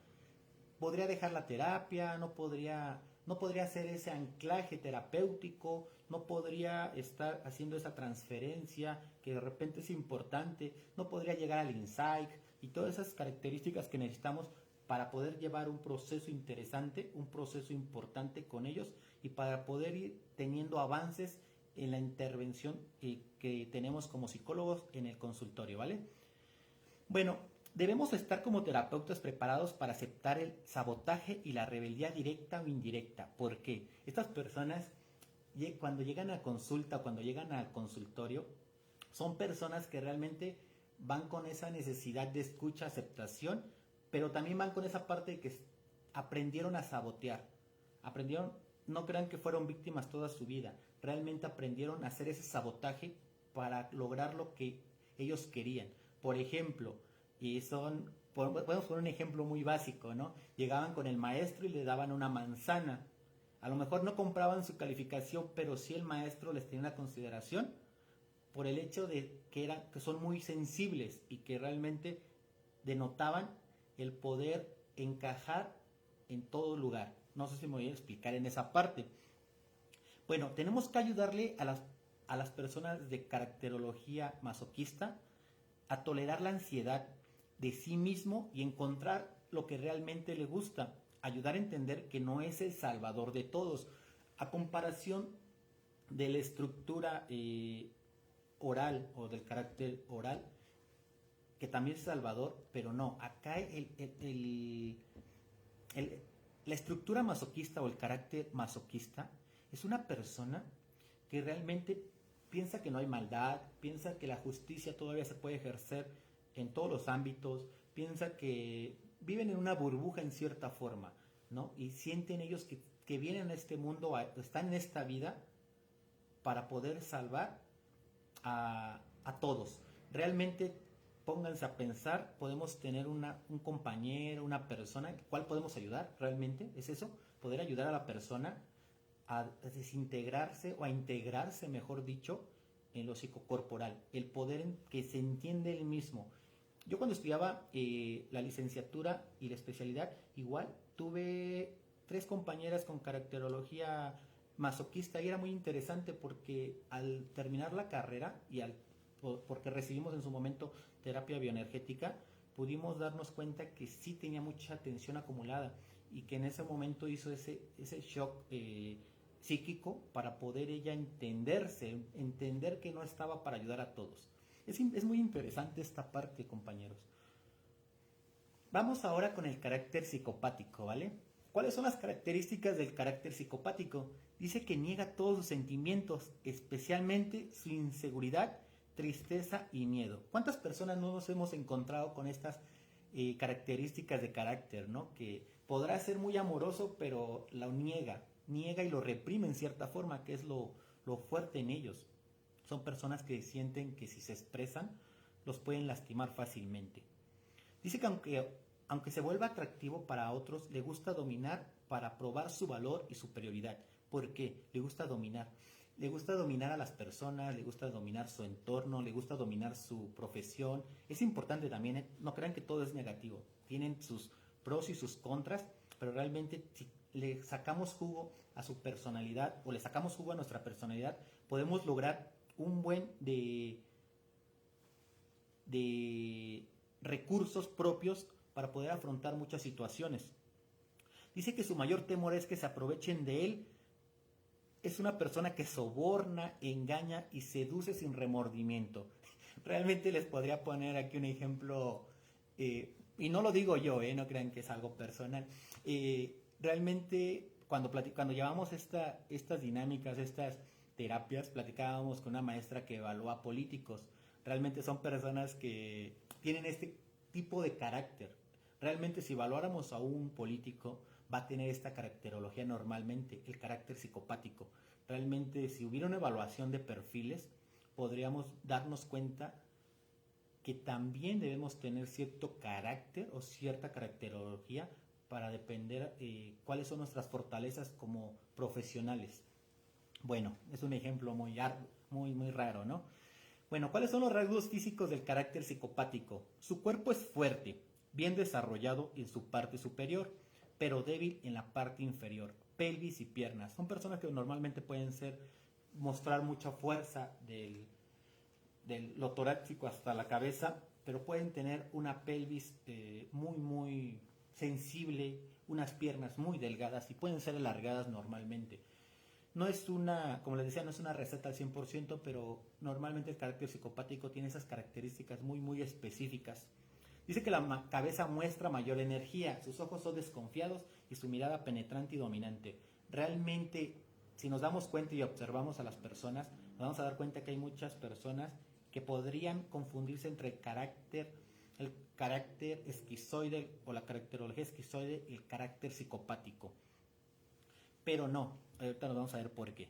A: podría dejar la terapia, no podría hacer ese anclaje terapéutico, no podría estar haciendo esa transferencia que de repente es importante, no podría llegar al insight y todas esas características que necesitamos para poder llevar un proceso interesante, un proceso importante con ellos y para poder ir teniendo avances en la intervención que tenemos como psicólogos en el consultorio, ¿vale? Bueno, debemos estar como terapeutas preparados para aceptar el sabotaje y la rebeldía directa o indirecta. ¿Por qué? Estas personas, cuando llegan a consulta, cuando llegan al consultorio, son personas que realmente van con esa necesidad de escucha, aceptación, pero también van con esa parte de que aprendieron a sabotear. Aprendieron, no crean que fueron víctimas toda su vida, realmente aprendieron a hacer ese sabotaje para lograr lo que ellos querían. Por ejemplo, podemos poner un ejemplo muy básico, ¿no? Llegaban con el maestro y le daban una manzana. A lo mejor no compraban su calificación, pero sí el maestro les tenía una consideración por el hecho de que son muy sensibles y que realmente denotaban el poder encajar en todo lugar. No sé si me voy a explicar en esa parte. Bueno, tenemos que ayudarle a las personas de caracterología masoquista a tolerar la ansiedad de sí mismo y encontrar lo que realmente le gusta. Ayudar a entender que no es el salvador de todos. A comparación de la estructura oral o del carácter oral, que también es salvador, pero no. Acá la estructura masoquista o el carácter masoquista es una persona que realmente piensa que no hay maldad, piensa que la justicia todavía se puede ejercer en todos los ámbitos, piensa que viven en una burbuja en cierta forma, ¿no? Y sienten ellos que vienen a este mundo, están en esta vida para poder salvar a todos. Realmente pónganse a pensar, podemos tener un compañero, una persona, ¿cuál podemos ayudar? Realmente es eso, poder ayudar a la persona a desintegrarse o a integrarse, mejor dicho, en lo psicocorporal, el poder en que se entiende él mismo. Yo cuando estudiaba la licenciatura y la especialidad, igual tuve 3 compañeras con caracterología masoquista y era muy interesante porque al terminar la carrera y porque recibimos en su momento terapia bioenergética, pudimos darnos cuenta que sí tenía mucha tensión acumulada y que en ese momento hizo ese shock psíquico para poder ella entender que no estaba para ayudar a todos. Es muy interesante esta parte, compañeros. Vamos ahora con el carácter psicopático, ¿vale? ¿Cuáles son las características del carácter psicopático? Dice que niega todos sus sentimientos, especialmente su inseguridad, tristeza y miedo. ¿Cuántas personas no nos hemos encontrado con estas características de carácter, ¿no? Que podrá ser muy amoroso, pero lo niega y lo reprime en cierta forma, que es lo fuerte en ellos. Son personas que sienten que si se expresan, los pueden lastimar fácilmente. Dice que aunque se vuelva atractivo para otros, le gusta dominar para probar su valor y superioridad. ¿Por qué? Le gusta dominar. Le gusta dominar a las personas, le gusta dominar su entorno, le gusta dominar su profesión. Es importante también, no crean que todo es negativo. Tienen sus pros y sus contras, pero realmente si le sacamos jugo a su personalidad o le sacamos jugo a nuestra personalidad, podemos lograr un buen de recursos propios para poder afrontar muchas situaciones. Dice que su mayor temor es que se aprovechen de él. Es una persona que soborna, engaña y seduce sin remordimiento. Realmente les podría poner aquí un ejemplo, y no lo digo yo, no crean que es algo personal. Realmente cuando llevamos estas dinámicas, estas terapias, platicábamos con una maestra que evalúa políticos. Realmente son personas que tienen este tipo de carácter. Realmente si evaluáramos a un político, va a tener esta caracterología normalmente, el carácter psicopático. Realmente si hubiera una evaluación de perfiles, podríamos darnos cuenta que también debemos tener cierto carácter o cierta caracterología para depender cuáles son nuestras fortalezas como profesionales. Bueno, es un ejemplo muy raro, ¿no? Bueno, ¿cuáles son los rasgos físicos del carácter psicopático? Su cuerpo es fuerte, bien desarrollado en su parte superior. pero débil en la parte inferior, pelvis y piernas. Son personas que normalmente pueden mostrar mucha fuerza lo torácico hasta la cabeza, pero pueden tener una pelvis muy, muy sensible, unas piernas muy delgadas y pueden ser alargadas normalmente. No es como les decía, no es una receta al 100%, pero normalmente el carácter psicopático tiene esas características muy, muy específicas. Dice que la cabeza muestra mayor energía, sus ojos son desconfiados y su mirada penetrante y dominante. Realmente, si nos damos cuenta y observamos a las personas, nos vamos a dar cuenta que hay muchas personas que podrían confundirse entre el carácter esquizoide o la caracterología esquizoide y el carácter psicopático. Pero no, ahorita nos vamos a ver por qué.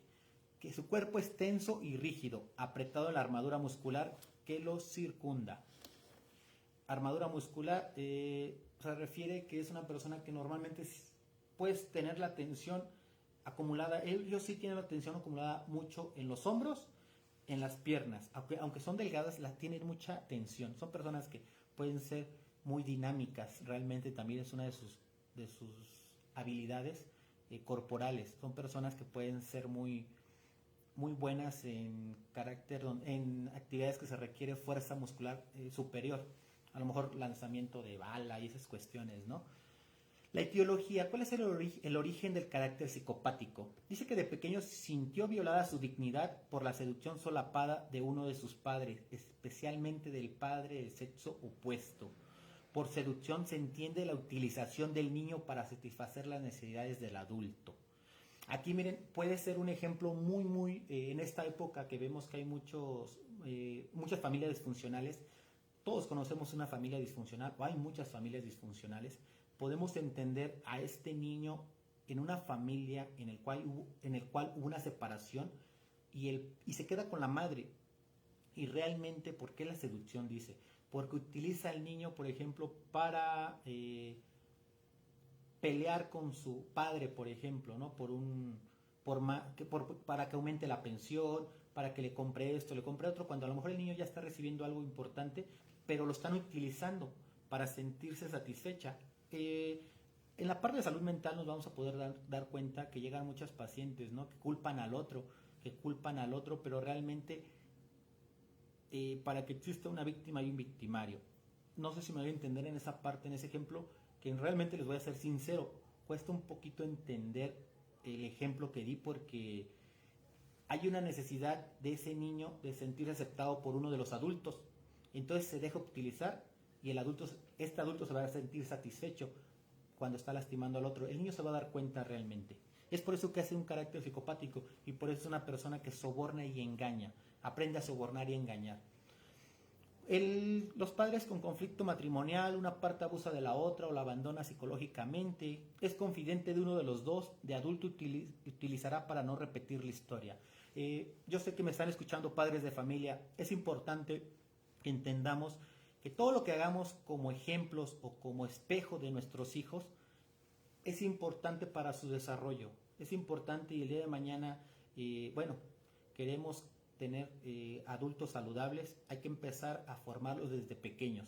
A: Que su cuerpo es tenso y rígido, apretado en la armadura muscular que lo circunda. Armadura muscular se refiere que es una persona que normalmente puedes tener la tensión acumulada. Ellos sí tienen la tensión acumulada mucho en los hombros, en las piernas. Aunque son delgadas, tienen mucha tensión. Son personas que pueden ser muy dinámicas. Realmente también es una de sus habilidades corporales. Son personas que pueden ser muy, muy buenas en actividades que se requiere fuerza muscular superior. A lo mejor lanzamiento de bala y esas cuestiones, ¿no? La etiología, ¿cuál es el origen del carácter psicopático? Dice que de pequeño sintió violada su dignidad por la seducción solapada de uno de sus padres, especialmente del padre del sexo opuesto. Por seducción se entiende la utilización del niño para satisfacer las necesidades del adulto. Aquí miren, puede ser un ejemplo muy, muy, en esta época que vemos que hay muchas familias disfuncionales. Todos conocemos una familia disfuncional o hay muchas familias disfuncionales. Podemos entender a este niño en una familia en el cual hubo una separación y se queda con la madre. Y realmente, ¿por qué la seducción? Dice, porque utiliza al niño, por ejemplo, para pelear con su padre, por ejemplo, ¿no? Para que aumente la pensión, para que le compre esto, le compre otro, cuando a lo mejor el niño ya está recibiendo algo importante, pero lo están utilizando para sentirse satisfecha. En la parte de salud mental nos vamos a poder dar cuenta que llegan muchas pacientes, ¿no? que culpan al otro, pero realmente para que exista una víctima hay un victimario. No sé si me voy a entender en esa parte, en ese ejemplo, que realmente les voy a ser sincero, cuesta un poquito entender el ejemplo que di porque hay una necesidad de ese niño de sentirse aceptado por uno de los adultos. Entonces se deja utilizar y este adulto se va a sentir satisfecho cuando está lastimando al otro. El niño se va a dar cuenta realmente. Es por eso que hace un carácter psicopático y por eso es una persona que soborna y engaña. Aprende a sobornar y engañar. Los padres con conflicto matrimonial, una parte abusa de la otra o la abandona psicológicamente, es confidente de uno de los dos, de adulto utilizará para no repetir la historia. Yo sé que me están escuchando padres de familia, es importante que entendamos que todo lo que hagamos como ejemplos o como espejo de nuestros hijos es importante para su desarrollo, es importante y el día de mañana, queremos tener adultos saludables, hay que empezar a formarlos desde pequeños.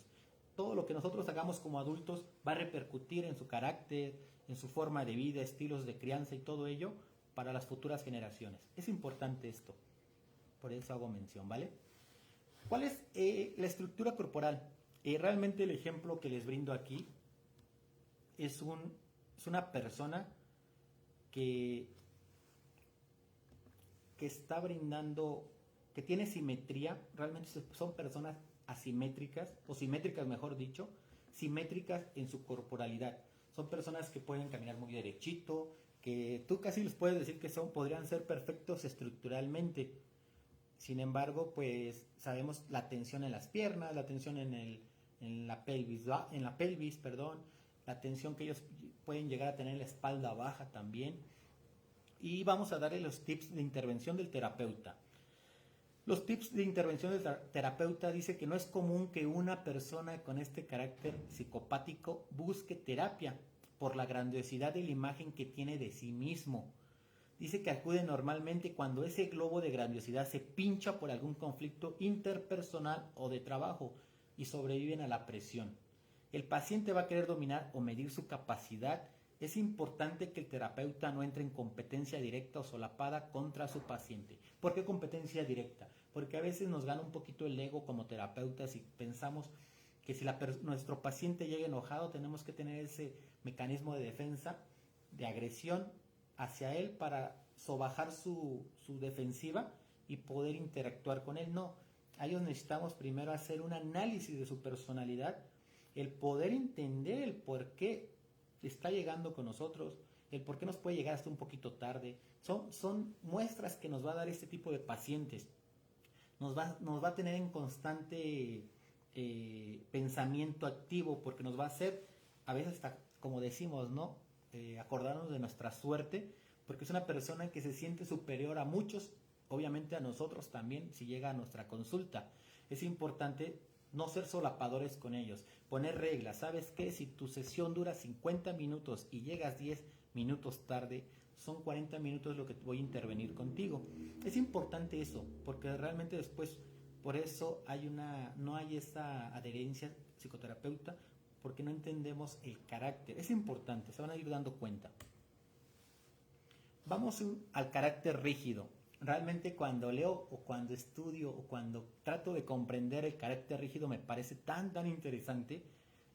A: Todo lo que nosotros hagamos como adultos va a repercutir en su carácter, en su forma de vida, estilos de crianza y todo ello para las futuras generaciones. Es importante esto, por eso hago mención, ¿vale? ¿Cuál es la estructura corporal? Realmente el ejemplo que les brindo aquí es una persona que está brindando, que tiene simetría. Realmente son personas asimétricas, o simétricas mejor dicho, simétricas en su corporalidad. Son personas que pueden caminar muy derechito, que tú casi les puedes decir que podrían ser perfectos estructuralmente. Sin embargo, pues sabemos la tensión en las piernas, la tensión en la pelvis, la tensión que ellos pueden llegar a tener en la espalda baja también. Y vamos a darle los tips de intervención del terapeuta. Los tips de intervención del terapeuta dice que no es común que una persona con este carácter psicopático busque terapia por la grandiosidad de la imagen que tiene de sí mismo. Dice que acude normalmente cuando ese globo de grandiosidad se pincha por algún conflicto interpersonal o de trabajo y sobreviven a la presión. El paciente va a querer dominar o medir su capacidad Es importante que el terapeuta no entre en competencia directa o solapada contra su paciente. ¿Por qué competencia directa? Porque a veces nos gana un poquito el ego como terapeutas y pensamos que si nuestro paciente llega enojado, tenemos que tener ese mecanismo de defensa, de agresión hacia él para sobajar su defensiva y poder interactuar con él. No, a ellos necesitamos primero hacer un análisis de su personalidad, el poder entender el por qué está llegando con nosotros, el por qué nos puede llegar hasta un poquito tarde. Son muestras que nos va a dar este tipo de pacientes. Nos va a tener en constante pensamiento activo, porque nos va a hacer, a veces hasta, como decimos, ¿no? Acordarnos de nuestra suerte, porque es una persona que se siente superior a muchos, obviamente a nosotros también, si llega a nuestra consulta. Es importante no ser solapadores con ellos, poner reglas. ¿Sabes qué? Si tu sesión dura 50 minutos y llegas 10 minutos tarde, son 40 minutos lo que voy a intervenir contigo. Es importante eso, porque realmente después, por eso no hay esa adherencia psicoterapeuta, porque no entendemos el carácter. Es importante, se van a ir dando cuenta. Vamos al carácter rígido. Realmente cuando leo o cuando estudio o cuando trato de comprender el carácter rígido me parece tan interesante.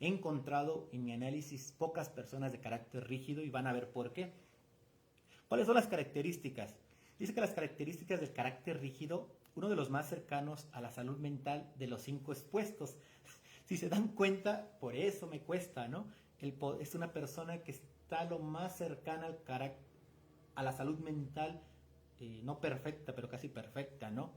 A: He encontrado en mi análisis pocas personas de carácter rígido y van a ver por qué. ¿Cuáles son las características? Dice que las características del carácter rígido, uno de los más cercanos a la salud mental de los 5 expuestos. Si se dan cuenta, por eso me cuesta, ¿no? Es una persona que está lo más cercana a la salud mental, no perfecta, pero casi perfecta, ¿no?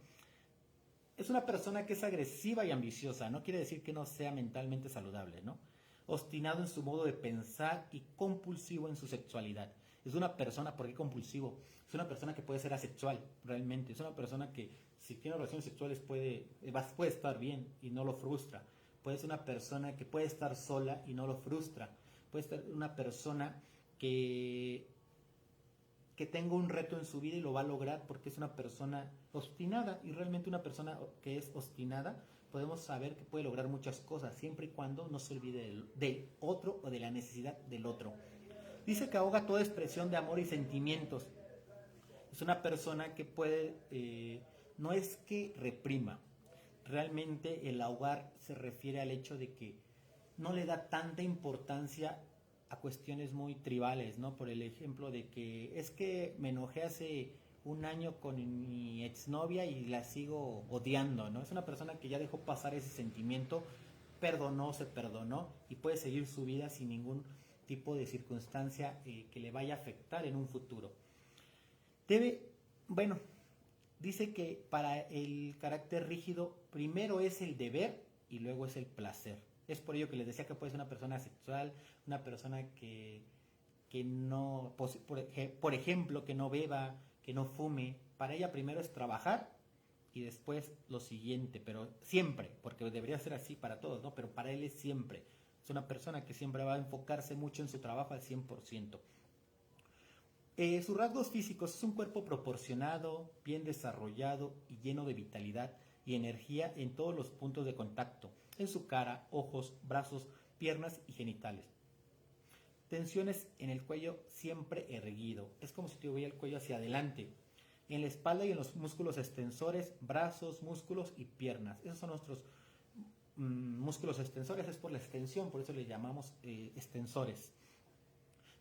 A: Es una persona que es agresiva y ambiciosa, no quiere decir que no sea mentalmente saludable, ¿no? Obstinado en su modo de pensar y compulsivo en su sexualidad. Es una persona, ¿por qué compulsivo? Es una persona que puede ser asexual, realmente. Es una persona que si tiene relaciones sexuales puede estar bien y no lo frustra. Puede ser una persona que puede estar sola y no lo frustra. Puede ser una persona que tenga un reto en su vida y lo va a lograr porque es una persona obstinada, y realmente una persona que es obstinada podemos saber que puede lograr muchas cosas siempre y cuando no se olvide del otro o de la necesidad del otro. Dice que ahoga toda expresión de amor y sentimientos. Es una persona que puede, no es que reprima, realmente el ahogar se refiere al hecho de que no le da tanta importancia a cuestiones muy tribales, ¿no? Por el ejemplo de que es que me enojé hace un año con mi exnovia y la sigo odiando, ¿no? Es una persona que ya dejó pasar ese sentimiento, se perdonó y puede seguir su vida sin ningún tipo de circunstancia que le vaya a afectar en un futuro. Dice que para el carácter rígido primero es el deber y luego es el placer. Es por ello que les decía que puede ser una persona sexual, una persona que no, por ejemplo, que no beba, que no fume. Para ella primero es trabajar y después lo siguiente, pero siempre, porque debería ser así para todos, ¿no? Pero para él es siempre. Es una persona que siempre va a enfocarse mucho en su trabajo al 100%. Sus rasgos físicos: es un cuerpo proporcionado, bien desarrollado y lleno de vitalidad y energía en todos los puntos de contacto, en su cara, ojos, brazos, piernas y genitales. Tensiones en el cuello siempre erguido, es como si tuviera el cuello hacia adelante. En la espalda y en los músculos extensores, brazos, músculos y piernas. Esos son nuestros músculos extensores, es por la extensión, por eso le llamamos extensores.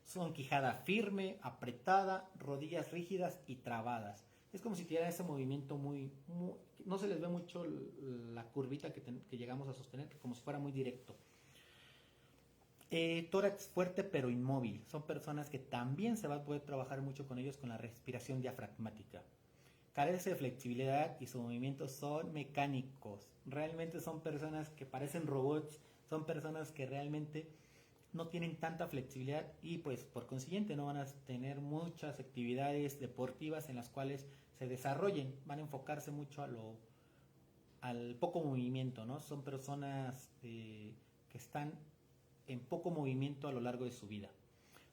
A: Son quijada firme, apretada, rodillas rígidas y trabadas. Es como si tuviera ese movimiento muy no se les ve mucho la curvita que llegamos a sostener, como si fuera muy directo. Tórax fuerte pero inmóvil. Son personas que también se va a poder trabajar mucho con ellos con la respiración diafragmática. Carece de flexibilidad y sus movimientos son mecánicos. Realmente son personas que parecen robots, son personas que realmente no tienen tanta flexibilidad y pues por consiguiente no van a tener muchas actividades deportivas en las cuales se desarrollen. Van a enfocarse mucho al poco movimiento, ¿no? Son personas que están en poco movimiento a lo largo de su vida.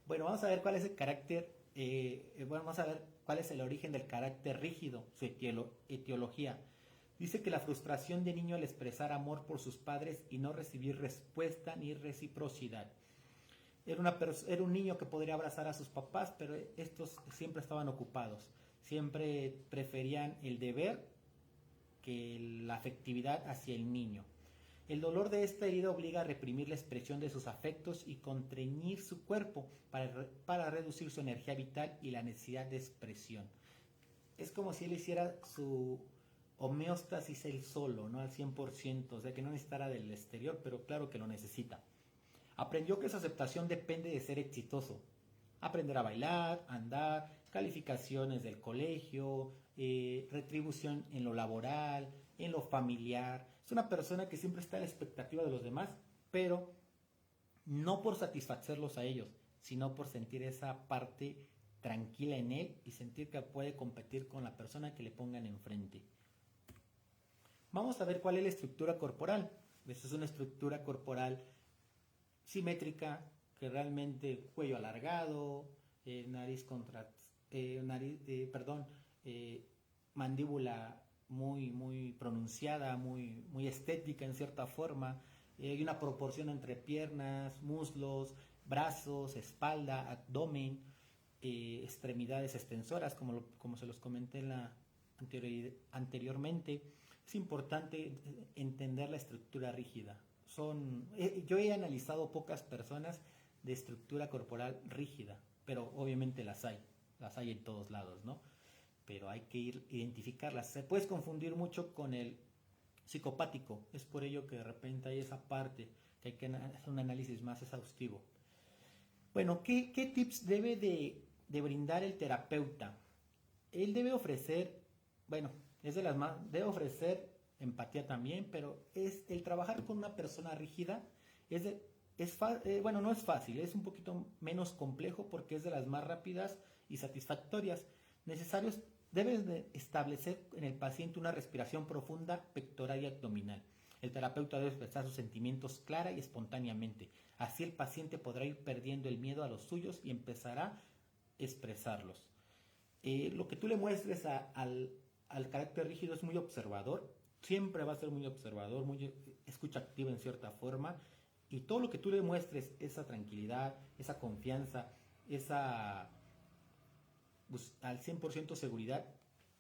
A: Bueno, vamos a ver cuál es el carácter, vamos a ver cuál es el origen del carácter rígido, su etiología. Dice que la frustración de niño al expresar amor por sus padres y no recibir respuesta ni reciprocidad. Era un niño que podría abrazar a sus papás, pero estos siempre estaban ocupados. Siempre preferían el deber que la afectividad hacia el niño. El dolor de esta herida obliga a reprimir la expresión de sus afectos y contrañir su cuerpo para reducir su energía vital y la necesidad de expresión. Es como si él hiciera su homeostasis él solo, ¿no? Al 100%, o sea que no necesitara del exterior, pero claro que lo necesita. Aprendió que su aceptación depende de ser exitoso. Aprender a bailar, andar, calificaciones del colegio, retribución en lo laboral, en lo familiar. Es una persona que siempre está a la expectativa de los demás, pero no por satisfacerlos a ellos, sino por sentir esa parte tranquila en él y sentir que puede competir con la persona que le pongan enfrente. Vamos a ver cuál es la estructura corporal. Esta es una estructura corporal simétrica, que realmente cuello alargado, mandíbula muy pronunciada, muy estética en cierta forma. Hay una proporción entre piernas, muslos, brazos, espalda, abdomen, extremidades extensoras, como se los comenté anteriormente. Es importante entender la estructura rígida. Yo he analizado pocas personas de estructura corporal rígida, pero obviamente las hay en todos lados, ¿no? Pero hay que identificarlas. Se puede confundir mucho con el psicopático, es por ello que de repente hay esa parte que hay que hacer un análisis más exhaustivo. Bueno, ¿qué tips debe de brindar el terapeuta? Él debe ofrecer, debe ofrecer empatía también, pero el trabajar con una persona rígida no es fácil, es un poquito menos complejo porque es de las más rápidas y satisfactorias. Debes de establecer en el paciente una respiración profunda, pectoral y abdominal. El terapeuta debe expresar sus sentimientos clara y espontáneamente. Así el paciente podrá ir perdiendo el miedo a los suyos y empezará a expresarlos. Lo que tú le muestres al carácter rígido es muy observador. Siempre va a ser muy observador, muy escucha activa en cierta forma, y todo lo que tú le muestres, esa tranquilidad, esa confianza, al 100% seguridad,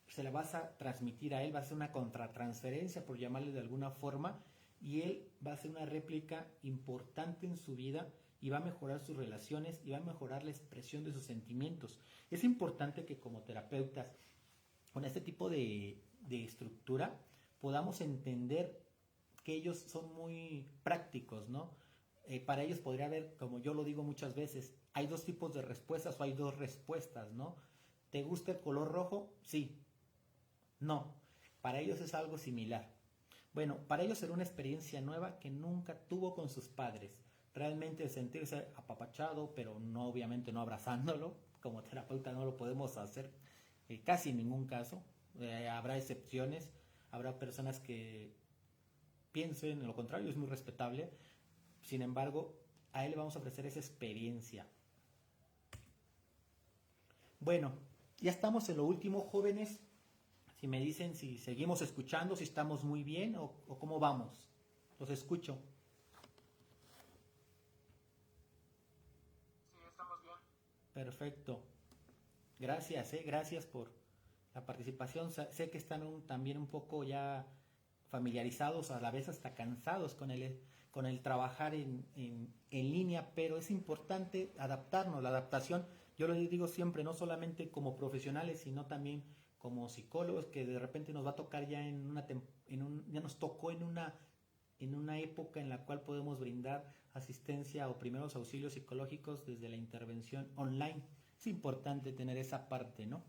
A: se la vas a transmitir a él, va a ser una contratransferencia, por llamarle de alguna forma, y él va a ser una réplica importante en su vida y va a mejorar sus relaciones y va a mejorar la expresión de sus sentimientos. Es importante que como terapeutas, con este tipo de estructura, podamos entender que ellos son muy prácticos, ¿no? Para ellos podría haber, como yo lo digo muchas veces, hay dos tipos de respuestas o hay dos respuestas, ¿no? ¿Te gusta el color rojo? Sí. No. Para ellos es algo similar. Bueno, para ellos será una experiencia nueva que nunca tuvo con sus padres. Realmente sentirse apapachado, pero no, obviamente no abrazándolo. Como terapeuta no lo podemos hacer casi en ningún caso. Habrá excepciones. Habrá personas que piensen en lo contrario, es muy respetable. Sin embargo, a él le vamos a ofrecer esa experiencia. Bueno, ya estamos en lo último, jóvenes. Si me dicen si seguimos escuchando, si estamos muy bien o cómo vamos. Los escucho.
C: Sí, estamos bien.
A: Perfecto. Gracias, gracias por la participación. Sé que están también un poco ya familiarizados, a la vez hasta cansados con el trabajar en línea, pero es importante adaptarnos. La adaptación, yo lo digo siempre, no solamente como profesionales, sino también como psicólogos, que de repente nos va a tocar ya ya nos tocó en una época en la cual podemos brindar asistencia o primeros auxilios psicológicos desde la intervención online. Es importante tener esa parte, ¿no?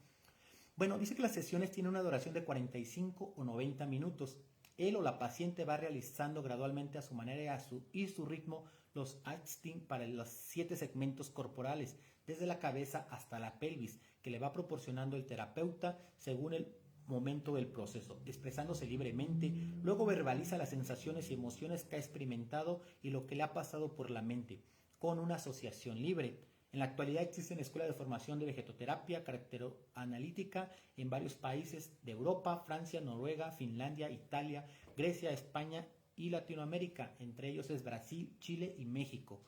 A: Bueno, dice que las sesiones tienen una duración de 45 o 90 minutos. Él o la paciente va realizando gradualmente a su manera y su ritmo los acting para los 7 segmentos corporales, desde la cabeza hasta la pelvis, que le va proporcionando el terapeuta según el momento del proceso, expresándose libremente. Luego verbaliza las sensaciones y emociones que ha experimentado y lo que le ha pasado por la mente, con una asociación libre. En la actualidad existen escuelas de formación de vegetoterapia caracteroanalítica en varios países de Europa, Francia, Noruega, Finlandia, Italia, Grecia, España y Latinoamérica. Entre ellos es Brasil, Chile y México.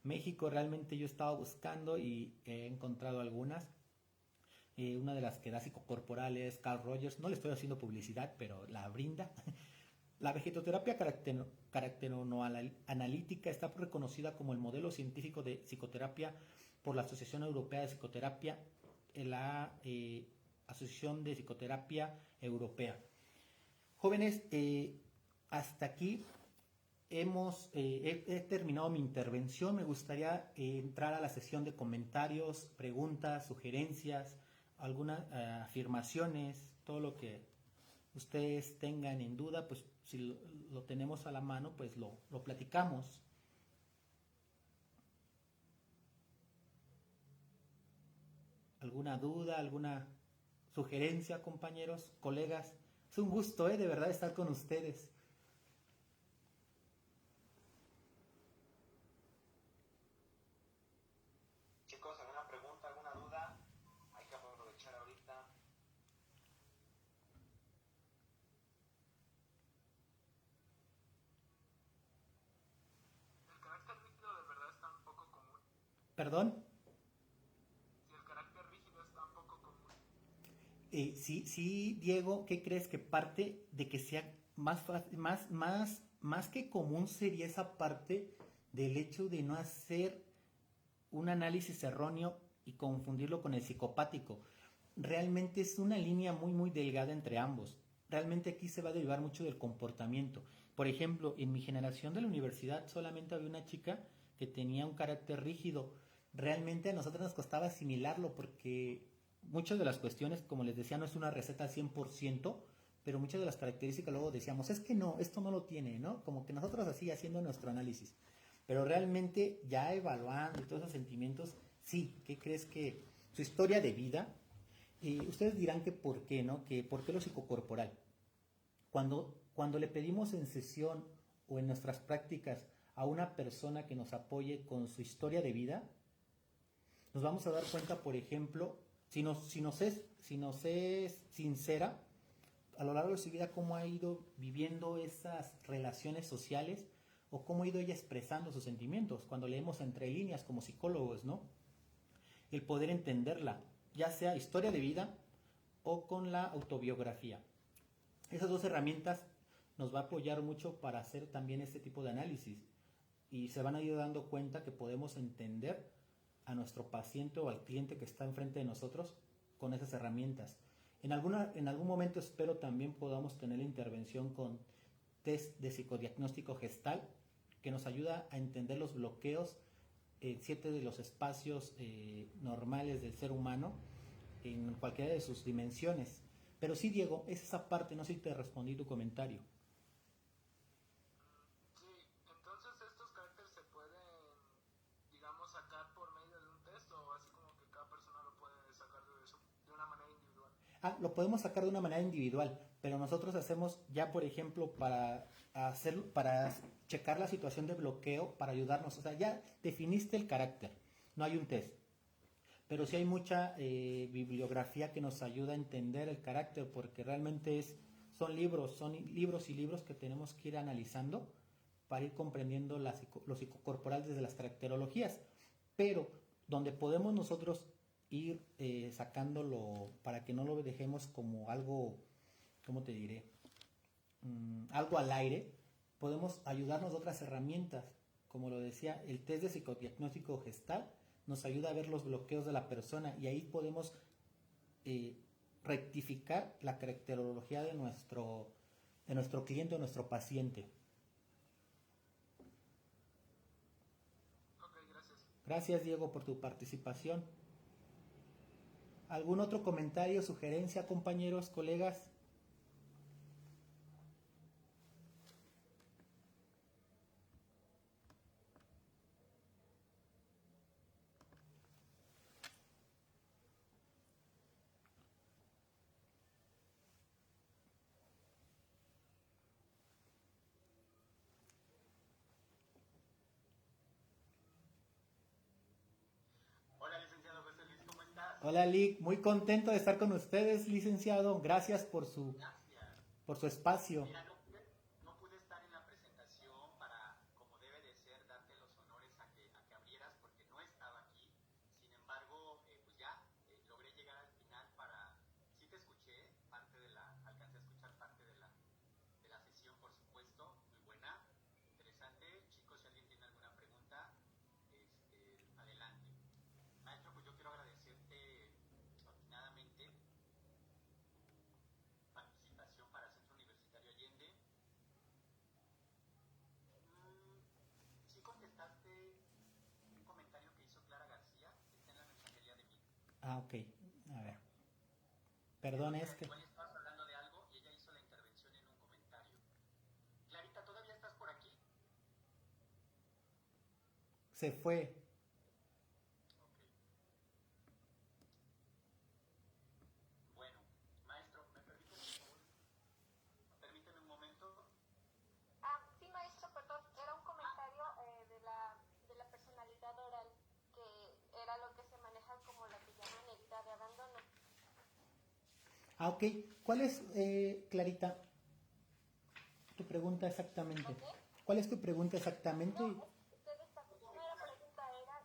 A: México realmente yo he estado buscando y he encontrado algunas. Una de las que da psicocorporal es Carl Rogers, no le estoy haciendo publicidad, pero la brinda. La vegetoterapia caracteroanalítica está reconocida como el modelo científico de psicoterapia por la Asociación Europea de Psicoterapia, la Asociación de Psicoterapia Europea. Jóvenes, hasta aquí he terminado mi intervención. Me gustaría entrar a la sesión de comentarios, preguntas, sugerencias, algunas afirmaciones, todo lo que ustedes tengan en duda, pues si lo tenemos a la mano, pues lo platicamos. ¿Alguna duda, alguna sugerencia, compañeros, colegas? Es un gusto, de verdad, estar con ustedes.
C: Chicos, ¿alguna pregunta, alguna duda? Hay que aprovechar ahorita.
D: El carácter rígido de verdad es tan poco común.
A: ¿Perdón?
D: Si el carácter rígido es tan poco común.
A: Sí, Diego, ¿qué crees? Que parte de que sea más que común sería esa parte del hecho de no hacer un análisis erróneo y confundirlo con el psicopático. Realmente es una línea muy delgada entre ambos. Realmente aquí se va a derivar mucho del comportamiento. Por ejemplo, en mi generación de la universidad solamente había una chica que tenía un carácter rígido. Realmente a nosotros nos costaba asimilarlo porque muchas de las cuestiones, como les decía, no es una receta al 100%, pero muchas de las características luego decíamos, es que no, esto no lo tiene, ¿no? Como que nosotros así haciendo nuestro análisis. Pero realmente ya evaluando y todos esos sentimientos, sí, ¿qué crees que su historia de vida? Ustedes dirán que por qué, ¿no? Que por qué lo psicocorporal. Cuando le pedimos en sesión o en nuestras prácticas a una persona que nos apoye con su historia de vida, nos vamos a dar cuenta, por ejemplo, si nos es sincera, a lo largo de su vida, cómo ha ido viviendo esas relaciones sociales o cómo ha ido ella expresando sus sentimientos. Cuando leemos entre líneas como psicólogos, ¿no? El poder entenderla, ya sea historia de vida o con la autobiografía. Esas dos herramientas nos va a apoyar mucho para hacer también este tipo de análisis y se van a ir dando cuenta que podemos entender a nuestro paciente o al cliente que está enfrente de nosotros con esas herramientas. En algún momento espero también podamos tener la intervención con test de psicodiagnóstico gestal que nos ayuda a entender los bloqueos en 7 de los espacios normales del ser humano en cualquiera de sus dimensiones. Pero sí, Diego, es esa parte, no sé si te respondí tu comentario.
D: Sí, entonces estos caracteres se pueden, digamos, sacar por medio de un test o así como que cada persona lo puede sacar de una manera individual.
A: Lo podemos sacar de una manera individual, pero nosotros hacemos ya, por ejemplo, para checar la situación de bloqueo, para ayudarnos. O sea, ya definiste el carácter, no hay un test. Pero sí hay mucha bibliografía que nos ayuda a entender el carácter, porque realmente son libros y libros que tenemos que ir analizando para ir comprendiendo lo psicocorporal desde las caracterologías. Pero donde podemos nosotros ir sacándolo para que no lo dejemos como algo, ¿cómo te diré? Algo al aire, podemos ayudarnos de otras herramientas, como lo decía, el test de psicodiagnóstico gestal nos ayuda a ver los bloqueos de la persona y ahí podemos rectificar la caracterología de nuestro cliente o nuestro paciente.
D: Ok, gracias.
A: Gracias, Diego, por tu participación. ¿Algún otro comentario, sugerencia, compañeros, colegas?
C: Hola, licenciado José Luis, ¿cómo estás?
A: Hola, Lick, muy contento de estar con ustedes, licenciado. Gracias por su espacio.
C: Mira, no pude estar en la presentación para, como debe de ser, darte los honores a que abrieras
A: Ah, ok. A ver. Perdón, es que
E: Igual estabas hablando de algo y ella hizo la intervención en un comentario. Clarita, ¿todavía estás por aquí?
A: se fue.
E: Ok. Bueno, maestro, ¿me permite por favor? Permíteme un momento.
B: Sí, maestro, perdón. Era un comentario de la personalidad oral, que era lo que se maneja como la que llaman herida de abandono.
A: Ah, ok. ¿Cuál es, Clarita, tu pregunta exactamente?
B: ¿Ok?
A: ¿Cuál es tu pregunta exactamente?
B: No, la primera pregunta era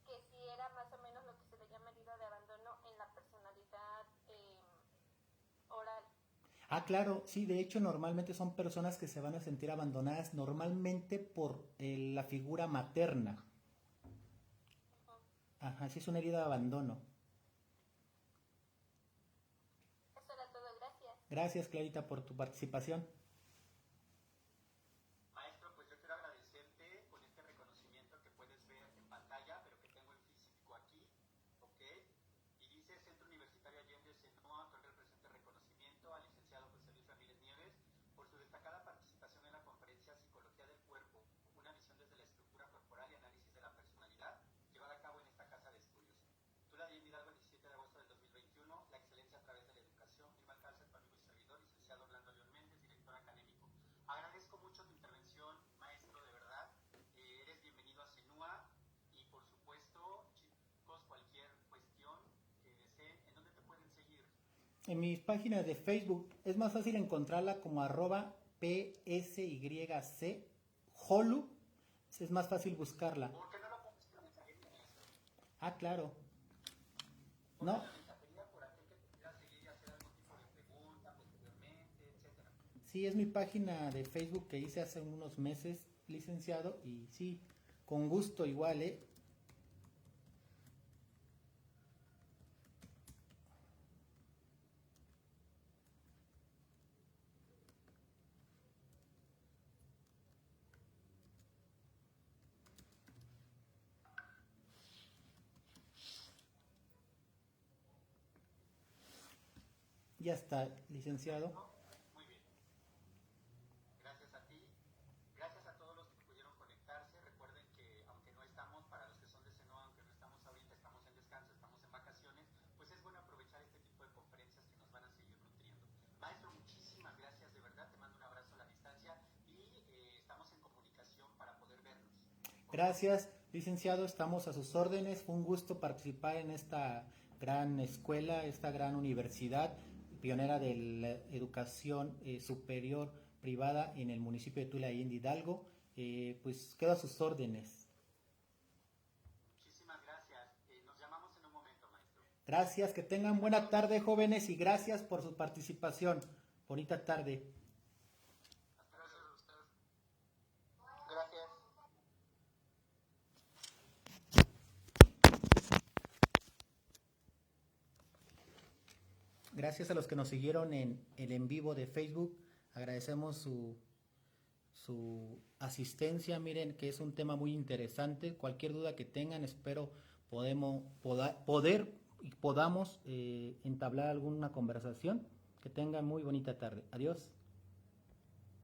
B: que si era más o menos lo que se le llama herida de abandono en la personalidad oral.
A: Ah, claro, sí, de hecho normalmente son personas que se van a sentir abandonadas normalmente por la figura materna.
B: Ujú.
A: Ajá, sí es una herida de abandono.
B: Eso era todo, gracias.
A: Gracias, Clarita, por tu participación.
E: Maestro, pues yo quiero agradecerte con este reconocimiento que puedes ver en pantalla, pero que tengo en físico aquí, ¿ok? Y dice Centro Universitario Allende Senoa otorga el presente reconocimiento al licenciado José Luis Ramírez Nieves por su destacada participación en la conferencia Psicología del Cuerpo, una visión desde la estructura corporal y análisis de la personalidad, llevada a cabo en esta casa de estudios. Tula Allende Hidalgo, el 17 de agosto del 2021, la excelencia a través de la educación, firma el cárcel tu amigo y servidor, licenciado Orlando León Méndez, director académico. Agradezco mucho tu intervención, maestro, de verdad. Eres bienvenido a Senua y, por supuesto, chicos, cualquier cuestión que deseen, ¿en dónde te pueden seguir?
A: En mis páginas de Facebook es más fácil encontrarla como @PSYC Holu. Es más fácil buscarla.
E: ¿Por qué no lo pones en la mensajería, maestro?
A: Ah, claro.
E: Ponlo
A: No,
E: en la mensajería por aquel que te quiera seguir y hacer algún tipo de pregunta posteriormente, etcétera.
A: sí, es mi página de Facebook que hice hace unos meses, licenciado, y sí, con gusto igual, ¿eh? Ya está, licenciado.
E: Muy bien. Gracias a ti. Gracias a todos los que pudieron conectarse. Recuerden que aunque no estamos, para los que son de Senoa, aunque no estamos ahorita, estamos en descanso, estamos en vacaciones, pues es bueno aprovechar este tipo de conferencias que nos van a seguir nutriendo. Maestro, muchísimas gracias, de verdad. Te mando un abrazo a la distancia y estamos en comunicación para poder vernos.
A: Gracias, licenciado, estamos a sus órdenes. Fue un gusto participar en esta gran escuela, esta gran universidad, pionera de la educación superior privada en el municipio de Tula, Allende Hidalgo. Pues quedo a sus órdenes.
E: Muchísimas gracias. Nos llamamos en un momento, maestro.
A: Gracias, que tengan buena tarde, jóvenes, y gracias por su participación. Bonita tarde.
E: Gracias a usted. Gracias.
A: Gracias a los que nos siguieron en el en vivo de Facebook. Agradecemos su asistencia. Miren que es un tema muy interesante. Cualquier duda que tengan, espero podamos entablar alguna conversación. Que tengan muy bonita tarde. Adiós.